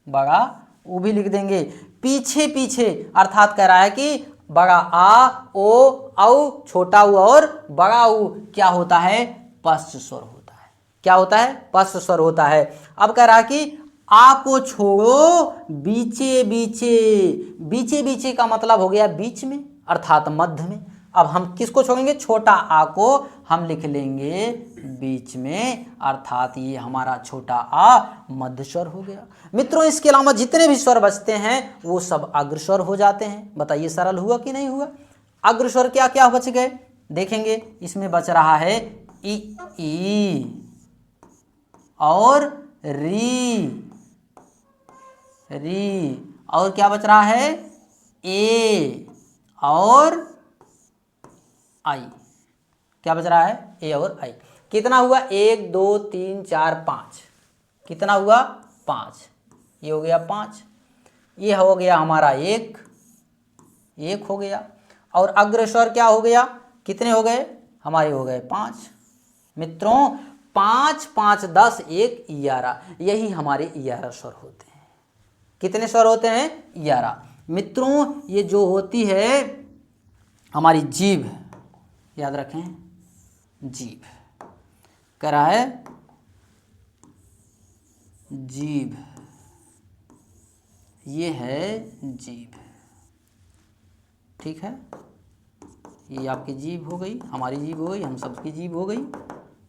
बड़ा ऊ भी लिख देंगे। पीछे पीछे अर्थात कह रहा है कि बड़ा आ, ओ, औ, छोटा ऊ और बड़ा ऊ क्या होता है, पश्च स्वर होता है। क्या होता है, पश्च स्वर होता है। अब कह रहा है कि आ को छोड़ो बीचे बीचे, बीचे बीचे का मतलब हो गया बीच में अर्थात मध्य में। अब हम किसको छोड़ेंगे, छोटा आ को हम लिख लेंगे बीच में अर्थात ये हमारा छोटा आ मध्य स्वर हो गया। मित्रों इसके अलावा जितने भी स्वर बचते हैं वो सब अग्रस्वर हो जाते हैं। बताइए सरल हुआ कि नहीं हुआ। अग्रस्वर क्या क्या बच गए देखेंगे, इसमें बच रहा है ई और री, और क्या बच रहा है, ए और आई। क्या बच रहा है, ए और आई। कितना हुआ, 1 2 3 4 5, कितना हुआ 5, ये हो गया 5, ये हो गया हमारा एक हो गया। और अग्रस्वर क्या हो गया, कितने हो गए हमारे, हो गए 5। मित्रों 5 5 10 1 11, यही हमारे 11 स्वर होते हैं। कितने स्वर होते हैं, 11। मित्रों ये जो होती है हमारी जीभ, याद रखें जीभ, कह रहा है जीभ, ये है जीभ, ठीक है। ये आपकी जीभ हो गई, हमारी जीभ हो गई, हम सबकी जीभ हो गई,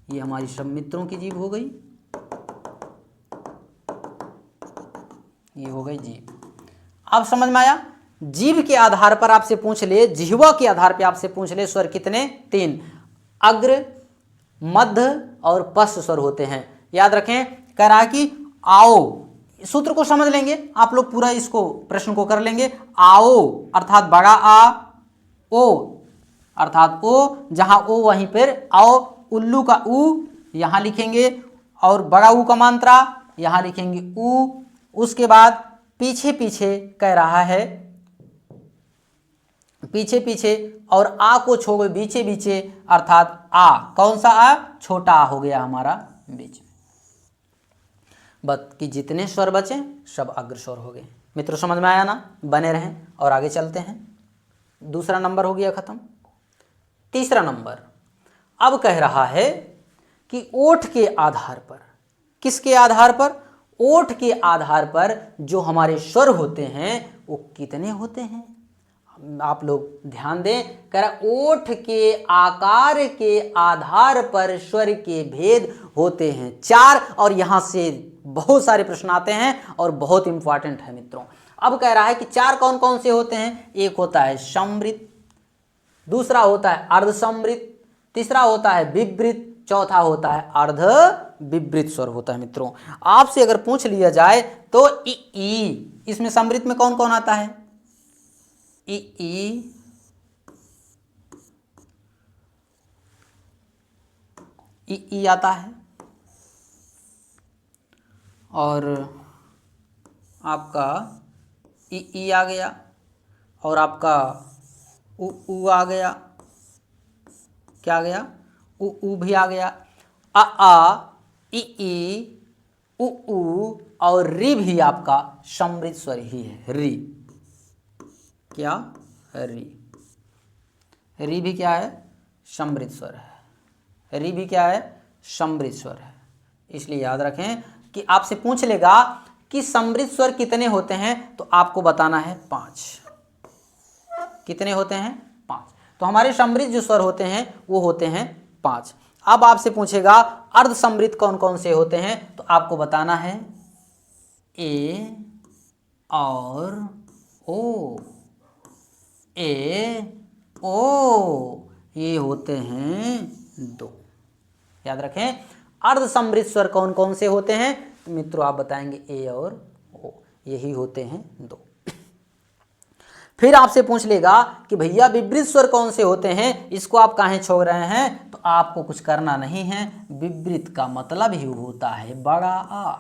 ये हमारी सब मित्रों की जीभ हो गई, ये हो गई जीभ। अब समझ में आया। जीभ के आधार पर आपसे पूछ ले, जिह्वा के आधार पर आपसे पूछ ले स्वर कितने, 3, अग्र मध्य और पश्च स्वर होते हैं। याद रखें, कह रहा है कि आओ, सूत्र को समझ लेंगे आप लोग, पूरा इसको प्रश्न को कर लेंगे। आओ अर्थात बड़ा आ, ओ अर्थात ओ, जहां ओ वहीं पर आओ, उल्लू का ऊ यहां लिखेंगे और बड़ा ऊ का मात्रा यहां लिखेंगे ऊ। उसके बाद पीछे पीछे कह रहा है, पीछे पीछे, और आ को छोड़ो बीचे बीचे अर्थात आ, कौन सा आ, छोटा आ हो गया हमारा बीच में। बस कि जितने स्वर बचे सब अग्रस्वर हो गए। मित्रों समझ में आया ना, बने रहें और आगे चलते हैं। दूसरा नंबर हो गया खत्म। तीसरा नंबर अब कह रहा है कि ओठ के आधार पर, किसके आधार पर, ओठ के आधार पर जो हमारे स्वर होते हैं वो कितने होते हैं। आप लोग ध्यान दें, कह रहा ओठ के आकार के आधार पर स्वर के भेद होते हैं 4, और यहां से बहुत सारे प्रश्न आते हैं और बहुत इंपॉर्टेंट है मित्रों। अब कह रहा है कि 4 कौन कौन से होते हैं, एक होता है समृत, दूसरा होता है अर्धसमृत, तीसरा होता है विवृत, चौथा होता है अर्ध विवृत स्वर होता है। मित्रों आपसे अगर पूछ लिया जाए तो ई, इसमें समृत में कौन कौन आता है, ई आता है, और आपका ई आ गया, और आपका उ आ गया, क्या आ गया, उ भी आ गया, आ ई उ और री भी आपका समृत स्वर ही है। री क्या, री भी क्या है, समृत स्वर है। री भी क्या है, समृत स्वर है। इसलिए याद रखें कि आपसे पूछ लेगा कि समृत स्वर कितने होते हैं तो आपको बताना है 5। कितने होते हैं, 5। तो हमारे समृत जो स्वर होते हैं वो होते हैं 5। अब आपसे पूछेगा अर्ध समृत कौन कौन से होते हैं तो आपको बताना है ए और ओ, ए ओ, ये होते हैं 2। याद रखें अर्ध समृत स्वर कौन कौन से होते हैं तो मित्रों आप बताएंगे ए और ओ, यही होते हैं 2। फिर आपसे पूछ लेगा कि भैया विवृत स्वर कौन से होते हैं, इसको आप काहे छोड़ रहे हैं, तो आपको कुछ करना नहीं है। विवृत का मतलब ही होता है बड़ा आ,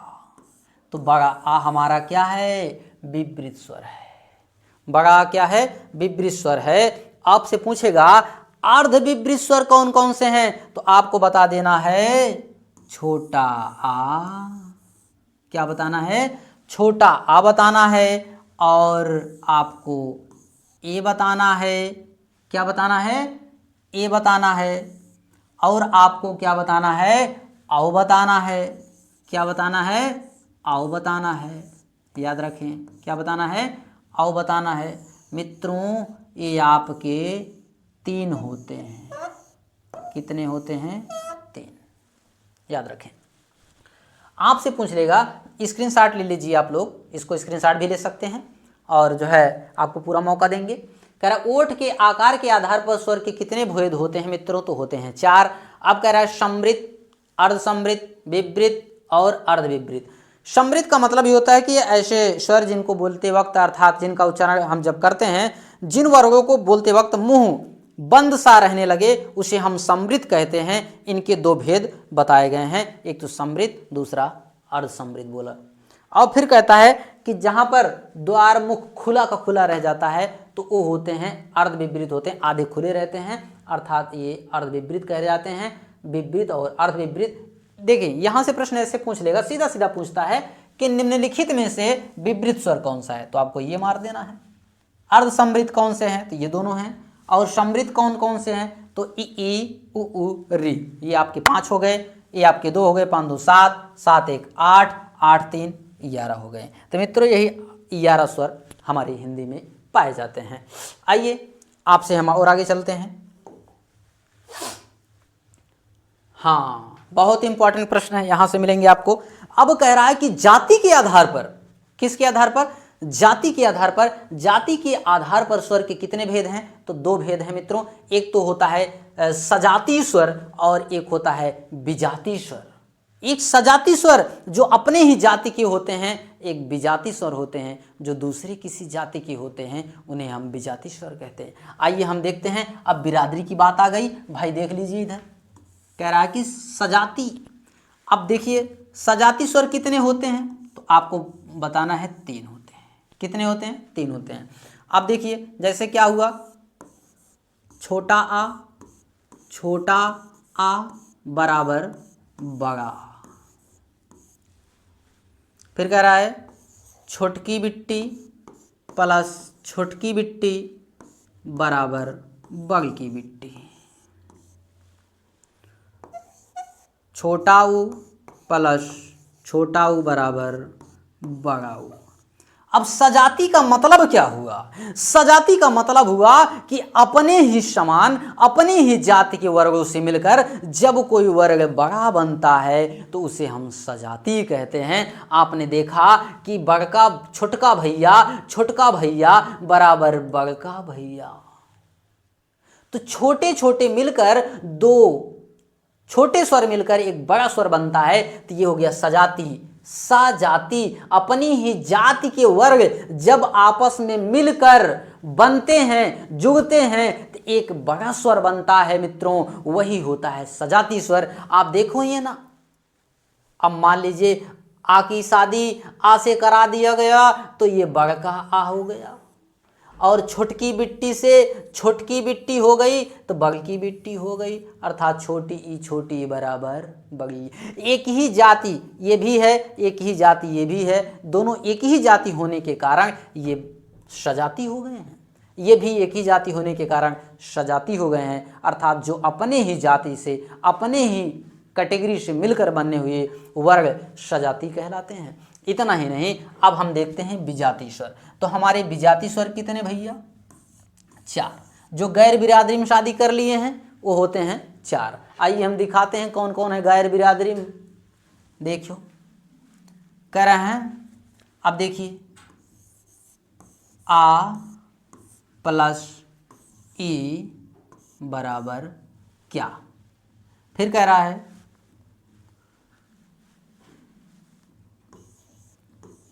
तो बड़ा आ हमारा क्या है, विवृत स्वर है। बड़ा आ क्या है, विवृत स्वर है। आपसे पूछेगा अर्धविपरीत स्वर कौन कौन से हैं? तो आपको बता देना है छोटा आ, क्या बताना है? छोटा आ बताना है, और आपको ए बताना है। क्या बताना है? ए बताना है। और आपको क्या बताना है? आओ बताना है। क्या बताना है? आओ बताना है। याद रखें, क्या बताना है? आओ बताना है। मित्रों, ये आपके 3 होते हैं। कितने होते हैं? 3। याद रखें। आपसे पूछ लेगा, स्क्रीनशॉट ले लीजिए आप लोग, इसको स्क्रीनशॉट भी ले सकते हैं, और जो है आपको पूरा मौका देंगे। कह रहा है ओठ के आकार के आधार पर स्वर के कितने भेद होते हैं मित्रों? तो होते हैं 4। अब कह रहा है समृत, अर्धसमृत, विवृत और अर्धविवृत। समृत का मतलब ये होता है कि ऐसे स्वर जिनको बोलते वक्त, अर्थात जिनका उच्चारण हम जब करते हैं, जिन वर्गों को बोलते वक्त मुंह बंद सा रहने लगे, उसे हम समृत कहते हैं। इनके 2 भेद बताए गए हैं, एक तो समृत, दूसरा अर्धसमृत बोला। और फिर कहता है कि जहां पर द्वार मुख खुला का खुला रह जाता है तो वो होते हैं अर्धविवृत होते हैं, आधे खुले रहते हैं, अर्थात ये अर्धविवृत कहे जाते हैं। विवृत और अर्धविवृत, देखिए यहां से प्रश्न ऐसे पूछ लेगा, सीधा सीधा पूछता है कि निम्नलिखित में से विवृत स्वर कौन सा है? तो आपको ये मार देना है। अर्धसमृत कौन से हैं? तो ये दोनों हैं। और समृत कौन कौन से हैं? तो ई, उ, री। ये आपके 5 हो गए, ये आपके 2 हो गए, 5 2 7, 7 1 8, 8 3 11 हो गए। तो मित्रों यही 11 स्वर हमारी हिंदी में पाए जाते हैं। आइए आपसे हम और आगे चलते हैं। हाँ, बहुत इंपॉर्टेंट प्रश्न है, यहां से मिलेंगे आपको। अब कह रहा है कि जाति के आधार पर, किसके आधार पर? जाति के आधार पर। जाति के आधार पर स्वर के कितने भेद हैं? तो 2 भेद हैं मित्रों। एक तो होता है सजातीय स्वर और एक होता है विजातीय स्वर। एक सजातीय स्वर जो अपने ही जाति के होते हैं, एक विजातीय स्वर होते हैं जो दूसरे किसी जाति के होते हैं, उन्हें हम विजातीय स्वर कहते हैं। आइए हम देखते हैं। अब बिरादरी की बात आ गई भाई, देख लीजिए इधर कह रहा है कि सजाती। अब देखिए सजाती स्वर कितने होते हैं? तो आपको बताना है 3 होते हैं। कितने होते हैं? 3 होते हैं। अब देखिए जैसे क्या हुआ, छोटा आ बराबर बड़ा। फिर कह रहा है छोटकी बिट्टी प्लस छोटकी बिट्टी बराबर बड़ की बिट्टी। छोटा ऊ प्लस छोटा ऊ बराबर बड़ा ऊ। अब सजाती का मतलब क्या हुआ? सजाती का मतलब हुआ कि अपने ही समान, अपने ही जाति के वर्गों से मिलकर जब कोई वर्ग बड़ा बनता है तो उसे हम सजाती कहते हैं। आपने देखा कि बड़का छोटका भैया बराबर बड़का भैया। तो छोटे छोटे मिलकर 2 छोटे स्वर मिलकर एक बड़ा स्वर बनता है, तो ये हो गया सजाती। सजाति, अपनी ही जाति के वर्ग जब आपस में मिलकर बनते हैं, जुड़ते हैं, तो एक बड़ा स्वर बनता है मित्रों, वही होता है सजाती स्वर। आप देखो ये ना, अब मान लीजिए आ की शादी आ से करा दिया गया तो ये बड़का आ हो गया, और छोटकी बिट्टी से छोटकी बिट्टी हो गई तो बड़की बिट्टी हो गई, अर्थात छोटी ई बराबर बड़ी। एक ही जाति ये भी है, एक ही जाति ये भी है, दोनों एक ही जाति होने के कारण ये सजाती हो गए हैं, ये भी एक ही जाति होने के कारण सजाती हो गए हैं। अर्थात जो अपने ही जाति से, अपने ही कैटेगरी से मिलकर बनने हुए वर्ग सजाती कहलाते हैं। इतना ही नहीं, अब हम देखते हैं विजातीय स्वर। तो हमारे विजातीय स्वर कितने भैया? 4। जो गैर बिरादरी में शादी कर लिए हैं वो होते हैं 4। आइए हम दिखाते हैं कौन कौन है गैर बिरादरी में। देखियो कह रहे हैं, अब देखिए आ प्लस ई बराबर क्या। फिर कह रहा है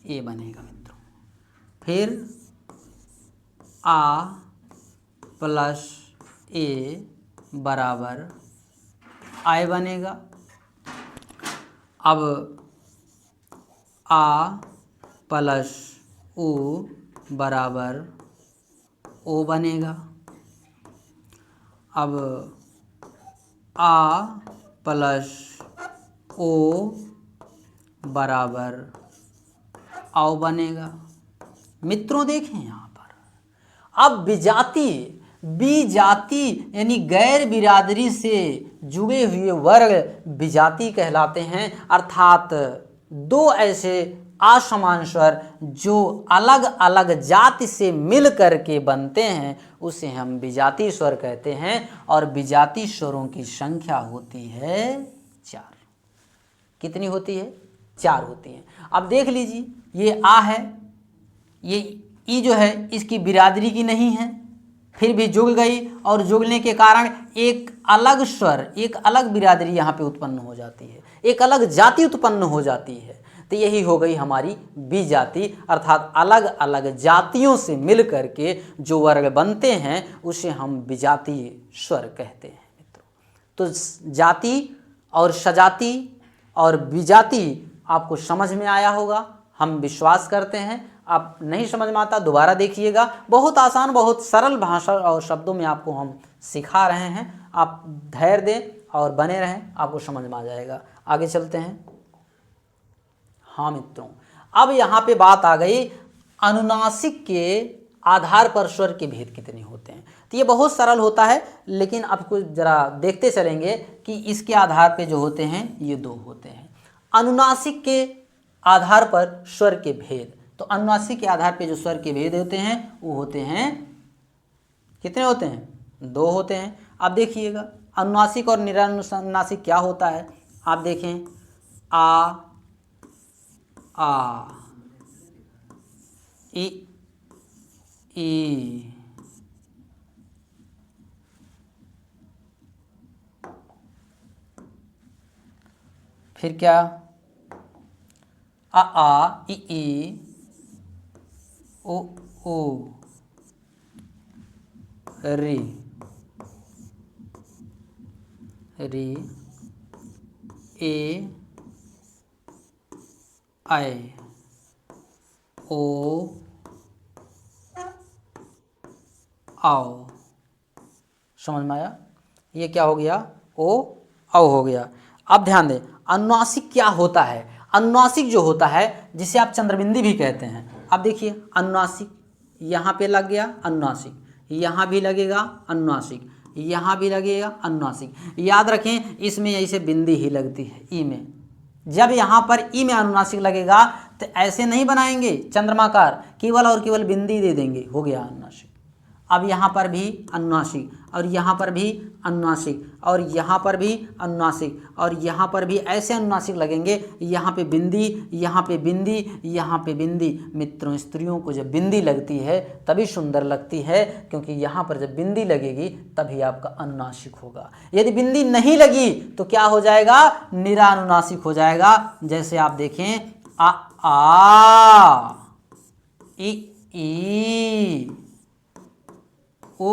ए बनेगा मित्रों। फिर आ प्लस ए बराबर आई बनेगा। अब आ प्लस ओ बराबर ओ बनेगा। अब आ प्लस ओ बराबर औ बनेगा। मित्रों देखें यहाँ पर अब विजाति यानी गैर बिरादरी से जुड़े हुए वर्ग विजाति कहलाते हैं, अर्थात दो ऐसे असमान स्वर जो अलग अलग जाति से मिल करके बनते हैं उसे हम विजातीय स्वर कहते हैं। और विजातीय स्वरों की संख्या होती है 4। कितनी होती है? 4 होती है। अब देख लीजिए, ये आ है, ये ई जो है इसकी बिरादरी की नहीं है, फिर भी जुड़ गई और जुड़ने के कारण एक अलग स्वर, एक अलग बिरादरी यहाँ पे उत्पन्न हो जाती है, एक अलग जाति उत्पन्न हो जाती है। तो यही हो गई हमारी विजाति, अर्थात अलग अलग जातियों से मिल करके जो वर्ग बनते हैं उसे हम विजातीय स्वर कहते हैं मित्रों। तो जाति और सजाति और विजाति आपको समझ में आया होगा, हम विश्वास करते हैं। आप नहीं समझ में आता दोबारा देखिएगा, बहुत आसान बहुत सरल भाषा और शब्दों में आपको हम सिखा रहे हैं। आप धैर्य दें और बने रहें, आपको समझ में आ जाएगा। आगे चलते हैं। हाँ मित्रों, अब यहाँ पे बात आ गई अनुनासिक के आधार पर स्वर के भेद कितने होते हैं। तो ये बहुत सरल होता है, लेकिन आपको जरा देखते चलेंगे कि इसके आधार पे जो होते हैं ये 2 होते हैं। अनुनासिक के आधार पर स्वर के भेद, तो अनुनासिक के आधार पे जो स्वर के भेद होते हैं वो होते हैं, कितने होते हैं? 2 होते हैं। अब देखिएगा अनुनासिक और निरानुनासिक क्या होता है। आप देखें, आ ई फिर क्या, आ ई ओ री ए आई ओ आओ। समझ में आया? ये क्या हो गया? ओ औ हो गया। अब ध्यान दें, अनुनासिक क्या होता है। अनुनासिक जो होता है जिसे आप चंद्रबिंदी भी कहते हैं। अब देखिए अनुनासिक यहाँ पे लग गया, अनुनासिक यहाँ भी लगेगा, अनुनासिक यहाँ भी लगेगा, अनुनासिक। याद रखें इसमें ऐसे बिंदी ही लगती है ई में। जब यहाँ पर ई में अनुनासिक लगेगा तो ऐसे नहीं बनाएंगे चंद्रमाकार, केवल और केवल बिंदी दे देंगे, हो गया अनुनासिक। अब यहाँ पर भी अनुनासिक और यहाँ पर भी अनुनासिक और यहाँ पर भी अनुनासिक और यहाँ पर भी ऐसे अनुनासिक लगेंगे। यहाँ पे बिंदी, यहाँ पे बिंदी, यहाँ पे बिंदी। मित्रों, स्त्रियों को जब बिंदी लगती है तभी सुंदर लगती है, क्योंकि यहाँ पर जब बिंदी लगेगी तभी आपका अनुनासिक होगा। यदि बिंदी नहीं लगी तो क्या हो जाएगा? निरानुनासिक हो जाएगा। जैसे आप देखें, आ ई ओ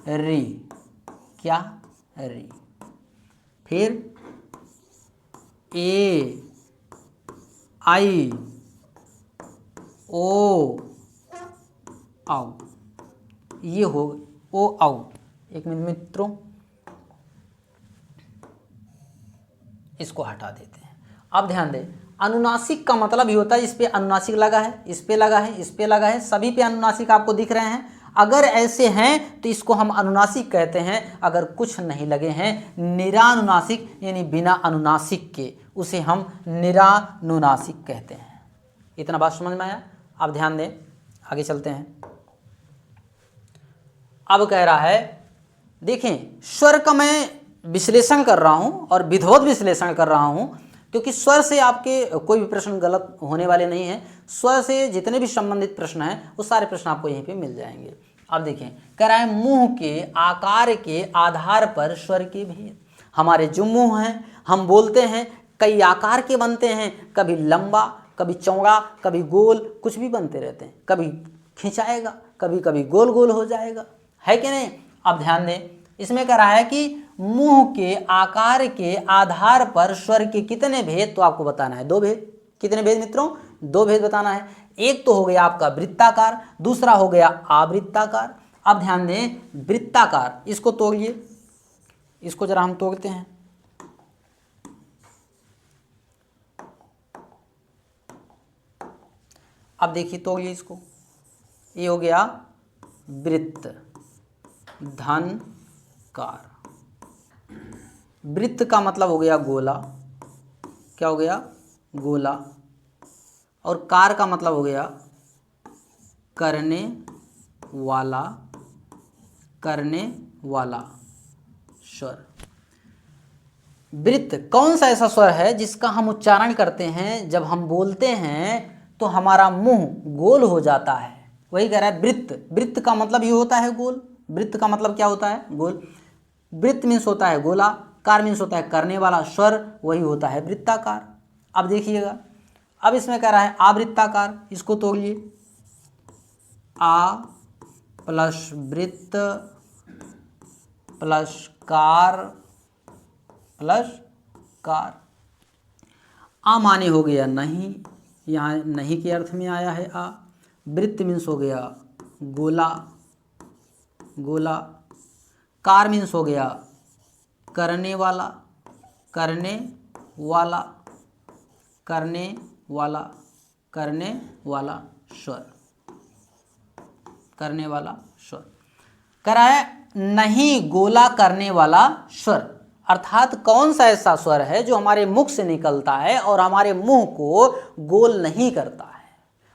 री, क्या? री। फिर ए आई ओ आओ, ये हो ओ आओ। एक मिनट मित्रों, इसको हटा देते हैं। अब ध्यान दें, अनुनासिक का मतलब ही होता है इस पे अनुनासिक लगा है, इस पे लगा है, इस पे लगा है, सभी पे अनुनासिक आपको दिख रहे हैं। अगर ऐसे हैं तो इसको हम अनुनासिक कहते हैं। अगर कुछ नहीं लगे हैं, निरानुनासिक यानी बिना अनुनासिक के, उसे हम निरानुनासिक कहते हैं। इतना बात समझ में आया? अब ध्यान दें, आगे चलते हैं। अब कह रहा है, देखें स्वर का मैं विश्लेषण कर रहा हूं और विधिवत विश्लेषण कर रहा हूं, क्योंकि स्वर से आपके कोई भी प्रश्न गलत होने वाले नहीं हैं। स्वर से जितने भी संबंधित प्रश्न हैं वो सारे प्रश्न आपको यहीं पे मिल जाएंगे। अब देखें, कह रहा है मुंह के आकार के आधार पर स्वर के भेद। हमारे जो मुंह हैं, हम बोलते हैं, कई आकार के बनते हैं, कभी लंबा, कभी चौड़ा, कभी गोल, कुछ भी बनते रहते हैं। कभी खिंचाएगा, कभी कभी गोल गोल हो जाएगा, है कि नहीं? अब ध्यान दें, इसमें कह रहा है कि मुंह के आकार के आधार पर स्वर के कितने भेद, तो आपको बताना है 2 भेद। कितने भेद मित्रों? 2 भेद बताना है। एक तो हो गया आपका वृत्ताकार, दूसरा हो गया आवृत्ताकार। अब ध्यान दें वृत्ताकार, इसको तोड़िए, इसको जरा हम तोड़ते हैं। अब देखिए तोड़िए इसको, ये हो गया वृत्त। धनकार, वृत्त का मतलब हो गया गोला, क्या हो गया गोला, और कार का मतलब हो गया करने वाला, करने वाला स्वर। वृत्त कौन सा ऐसा स्वर है जिसका हम उच्चारण करते हैं, जब हम बोलते हैं तो हमारा मुंह गोल हो जाता है, वही कह रहा है वृत्त। वृत्त का मतलब ये होता है गोल, वृत्त का मतलब क्या होता है गोल। वृत्त मीन्स होता है गोला, कार मीन्स होता है करने वाला, स्वर वही होता है वृत्ताकार। अब देखिएगा, अब इसमें कह रहा है आवृत्ताकार, इसको तोड़िए। आ प्लस वृत्त प्लस कार प्लस कार। आ माने हो गया नहीं, यहाँ नहीं के अर्थ में आया है आ। वृत्त मीन्स हो गया गोला, गोला। कार मीन्स हो गया करने वाला, करने वाला, करने वाला, करने वाला स्वर, करने वाला स्वर। कह रहा है नहीं गोला करने वाला स्वर, अर्थात कौन सा ऐसा स्वर है जो हमारे मुख से निकलता है और हमारे मुंह को गोल नहीं करता है।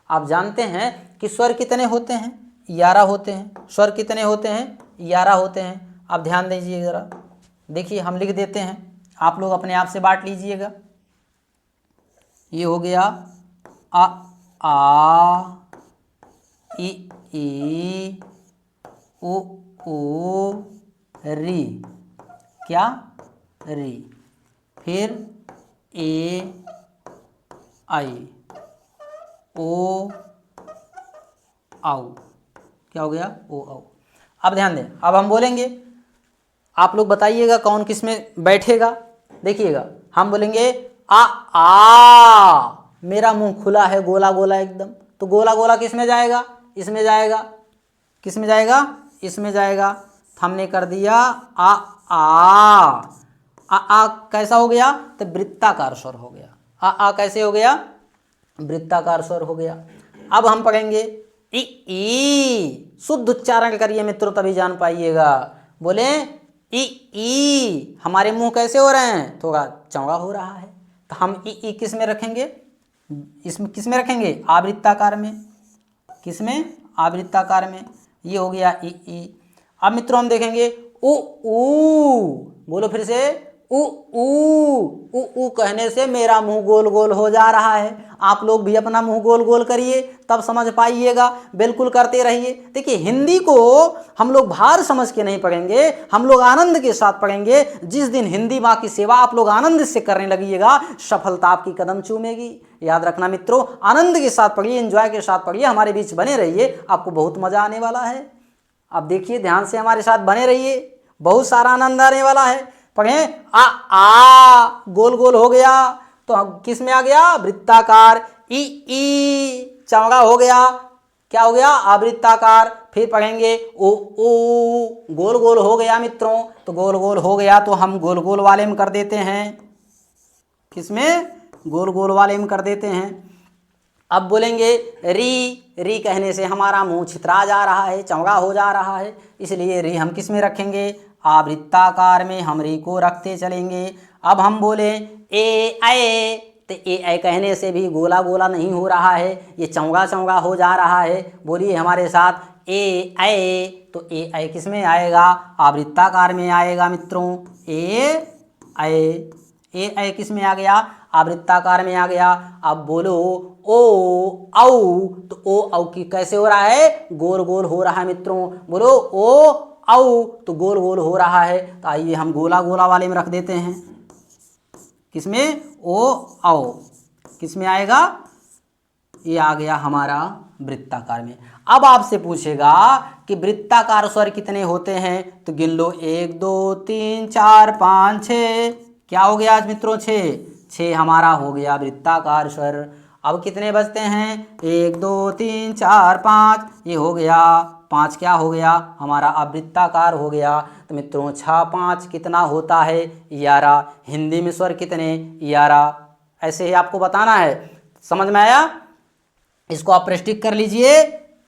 आप जानते हैं कि स्वर कितने होते हैं, 11 होते हैं। स्वर कितने होते हैं, 11 होते हैं। आप ध्यान दीजिए ज़रा, देखिए हम लिख देते हैं, आप लोग अपने आप से बांट लीजिएगा। ये हो गया आ ई ओ री, क्या री। फिर ए आई ओ आओ, क्या हो गया ओ आओ। अब ध्यान दें, अब हम बोलेंगे, आप लोग बताइएगा कौन किस में बैठेगा। देखिएगा हम बोलेंगे आ, मेरा मुंह खुला है गोला गोला एकदम, तो गोला गोला किस में जाएगा, इसमें जाएगा। किस में जाएगा, इसमें जाएगा। हमने कर दिया आ कैसा हो गया, तो वृत्ताकार स्वर हो गया। आ कैसे हो गया, वृत्ताकार स्वर हो गया। अब हम पढ़ेंगे ई, शुद्ध उच्चारण करिए मित्रों तभी जान पाइएगा। बोले ई, हमारे मुंह कैसे हो रहे हैं, थोड़ा चौड़ा हो रहा है, तो हम ई किस में रखेंगे, इसमें किस में रखेंगे, आवृत्ताकार में। किस में, आवृत्ताकार में। ये हो गया ई। अब मित्रों हम देखेंगे उ, बोलो फिर से उ कहने से मेरा मुंह गोल गोल हो जा रहा है। आप लोग भी अपना मुंह गोल गोल करिए, तब समझ पाइएगा, बिल्कुल करते रहिए। देखिए हिंदी को हम लोग भार समझ के नहीं पढ़ेंगे, हम लोग आनंद के साथ पढ़ेंगे। जिस दिन हिंदी माँ की सेवा आप लोग आनंद से करने लगिएगा, सफलता आपकी कदम चूमेगी। याद रखना मित्रों, आनंद के साथ पढ़िए, एंजॉय के साथ पढ़िए, हमारे बीच बने रहिए, आपको बहुत मजा आने वाला है। अब देखिए ध्यान से हमारे साथ बने रहिए, बहुत सारा आनंद आने वाला है। पढ़ें आ गोल गोल हो गया, तो किस में आ गया, वृत्ताकार। ई चौड़ा हो गया, क्या हो गया, आवृत्ताकार। फिर पढ़ेंगे ओ गोल गोल हो गया मित्रों, तो गोल गोल हो गया तो हम गोल गोल वाले में कर देते हैं। किसमें, गोल गोल वाले में कर देते हैं। अब बोलेंगे री कहने से हमारा मुंह छितरा जा रहा है, चौड़ा हो जा रहा है, इसलिए री हम किस में रखेंगे, आवृत्ताकार में हम री को रखते चलेंगे। अब हम बोले ए ऐ, तो ए ऐ कहने से भी गोला गोला नहीं हो रहा है, ये चौड़ा चौड़ा हो जा रहा है। बोलिए हमारे साथ ए ऐ, तो ए ऐ किस में आएगा, आवृत्ताकार में आएगा मित्रों। ए ऐ किस में आ गया, आवृत्ताकार में आ गया। अब बोलो ओ औ, तो ओ औ की कैसे हो रहा है, गोल गोल हो रहा है मित्रों। बोलो ओ औ, तो गोल गोल हो रहा है। तो आइए हम गोला गोला वाले में रख देते हैं। किसमें, ओ औ, किसमें आएगा, ये आ गया हमारा वृत्ताकार में। अब आपसे पूछेगा कि वृत्ताकार स्वर कितने होते हैं, तो गिन लो 1 2 3 4 5 6। क्या हो गया आज मित्रों, 6 हमारा हो गया वृत्ताकार स्वर। अब कितने बचते हैं, 1 2 3 4 5, ये हो गया 5 क्या हो गया, हमारा आवृत्ताकार हो गया। तो मित्रों 6 5 कितना होता है, 11। हिंदी में स्वर कितने, 11। ऐसे ही आपको बताना है। समझ में आया? इसको आप प्रस्टिक कर लीजिए।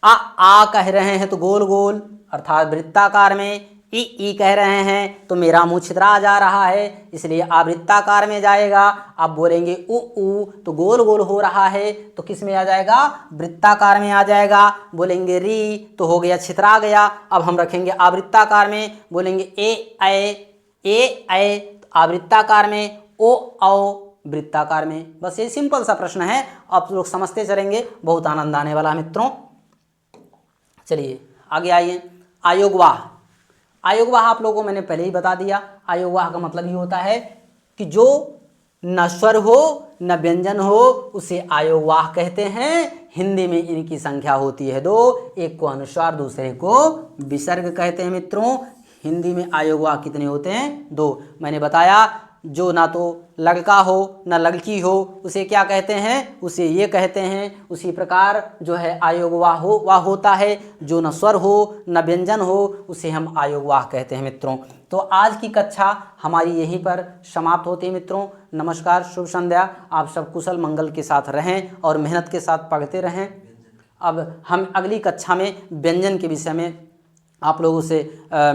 आ कह रहे हैं तो गोल गोल अर्थात वृत्ताकार में, ई कह रहे हैं तो मेरा मुंह छितरा जा रहा है, इसलिए आवृत्ताकार में जाएगा। आप बोलेंगे उ तो गोल गोल हो रहा है, तो किस में आ जाएगा, वृत्ताकार में आ जाएगा। बोलेंगे री तो हो गया, छितरा गया। अब हम रखेंगे आवृत्ताकार में। बोलेंगे ए तो आवृत्ताकार में, ओ वृत्ताकार में। बस ये सिंपल सा प्रश्न है, आप लोग समझते चलेंगे, बहुत आनंद आने वाला है मित्रों। चलिए आगे आइए। आयोगवाह। आयोगवाह आप लोगों को मैंने पहले ही बता दिया। आयोगवाह का मतलब ये होता है कि जो न स्वर हो न व्यंजन हो, उसे आयोगवाह कहते हैं। हिंदी में इनकी संख्या होती है 2, एक को अनुस्वार दूसरे को विसर्ग कहते हैं मित्रों। हिंदी में आयोगवाह कितने होते हैं, 2। मैंने बताया जो ना तो लड़का हो ना लड़की हो उसे क्या कहते हैं, उसे ये कहते हैं। उसी प्रकार जो है आयोगवाह हो वह होता है जो न स्वर हो न व्यंजन हो, उसे हम आयोगवाह कहते हैं मित्रों। तो आज की कक्षा हमारी यहीं पर समाप्त होती है मित्रों। नमस्कार, शुभ संध्या। आप सब कुशल मंगल के साथ रहें और मेहनत के साथ पढ़ते रहें। अब हम अगली कक्षा में व्यंजन के विषय में आप लोगों से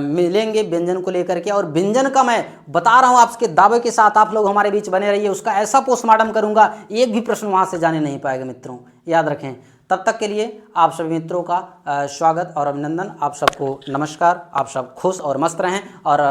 मिलेंगे, व्यंजन को लेकर के। और व्यंजन का मैं बता रहा हूँ आपके दावे के साथ, आप लोग हमारे बीच बने रहिए। उसका ऐसा पोस्टमार्टम करूंगा, एक भी प्रश्न वहाँ से जाने नहीं पाएगा मित्रों, याद रखें। तब तक के लिए आप सभी मित्रों का स्वागत और अभिनंदन। आप सबको नमस्कार। आप सब खुश और मस्त रहें और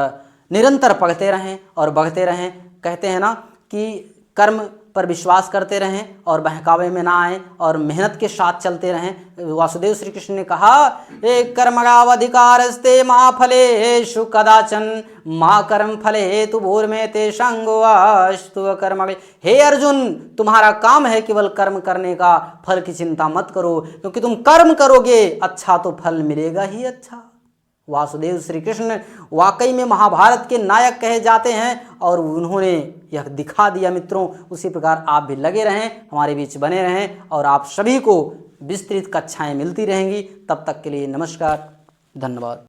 निरंतर पढ़ते रहें और बढ़ते रहें। कहते हैं ना कि कर्म पर विश्वास करते रहें और बहकावे में ना आए और मेहनत के साथ चलते रहें। वासुदेव श्री कृष्ण ने कहा, एक कर्मणावधिकारस्ते मा फलेषु कदाचन मा कर्म फले हेतु भूर्मे ते संगोऽस्तु कर्म। हे अर्जुन, तुम्हारा काम है केवल कर्म करने का, फल की चिंता मत करो, क्योंकि तुम कर्म करोगे अच्छा तो फल मिलेगा ही अच्छा। वासुदेव श्री कृष्ण वाकई में महाभारत के नायक कहे जाते हैं और उन्होंने यह दिखा दिया मित्रों। उसी प्रकार आप भी लगे रहें, हमारे बीच बने रहें और आप सभी को विस्तृत कक्षाएं मिलती रहेंगी। तब तक के लिए नमस्कार, धन्यवाद।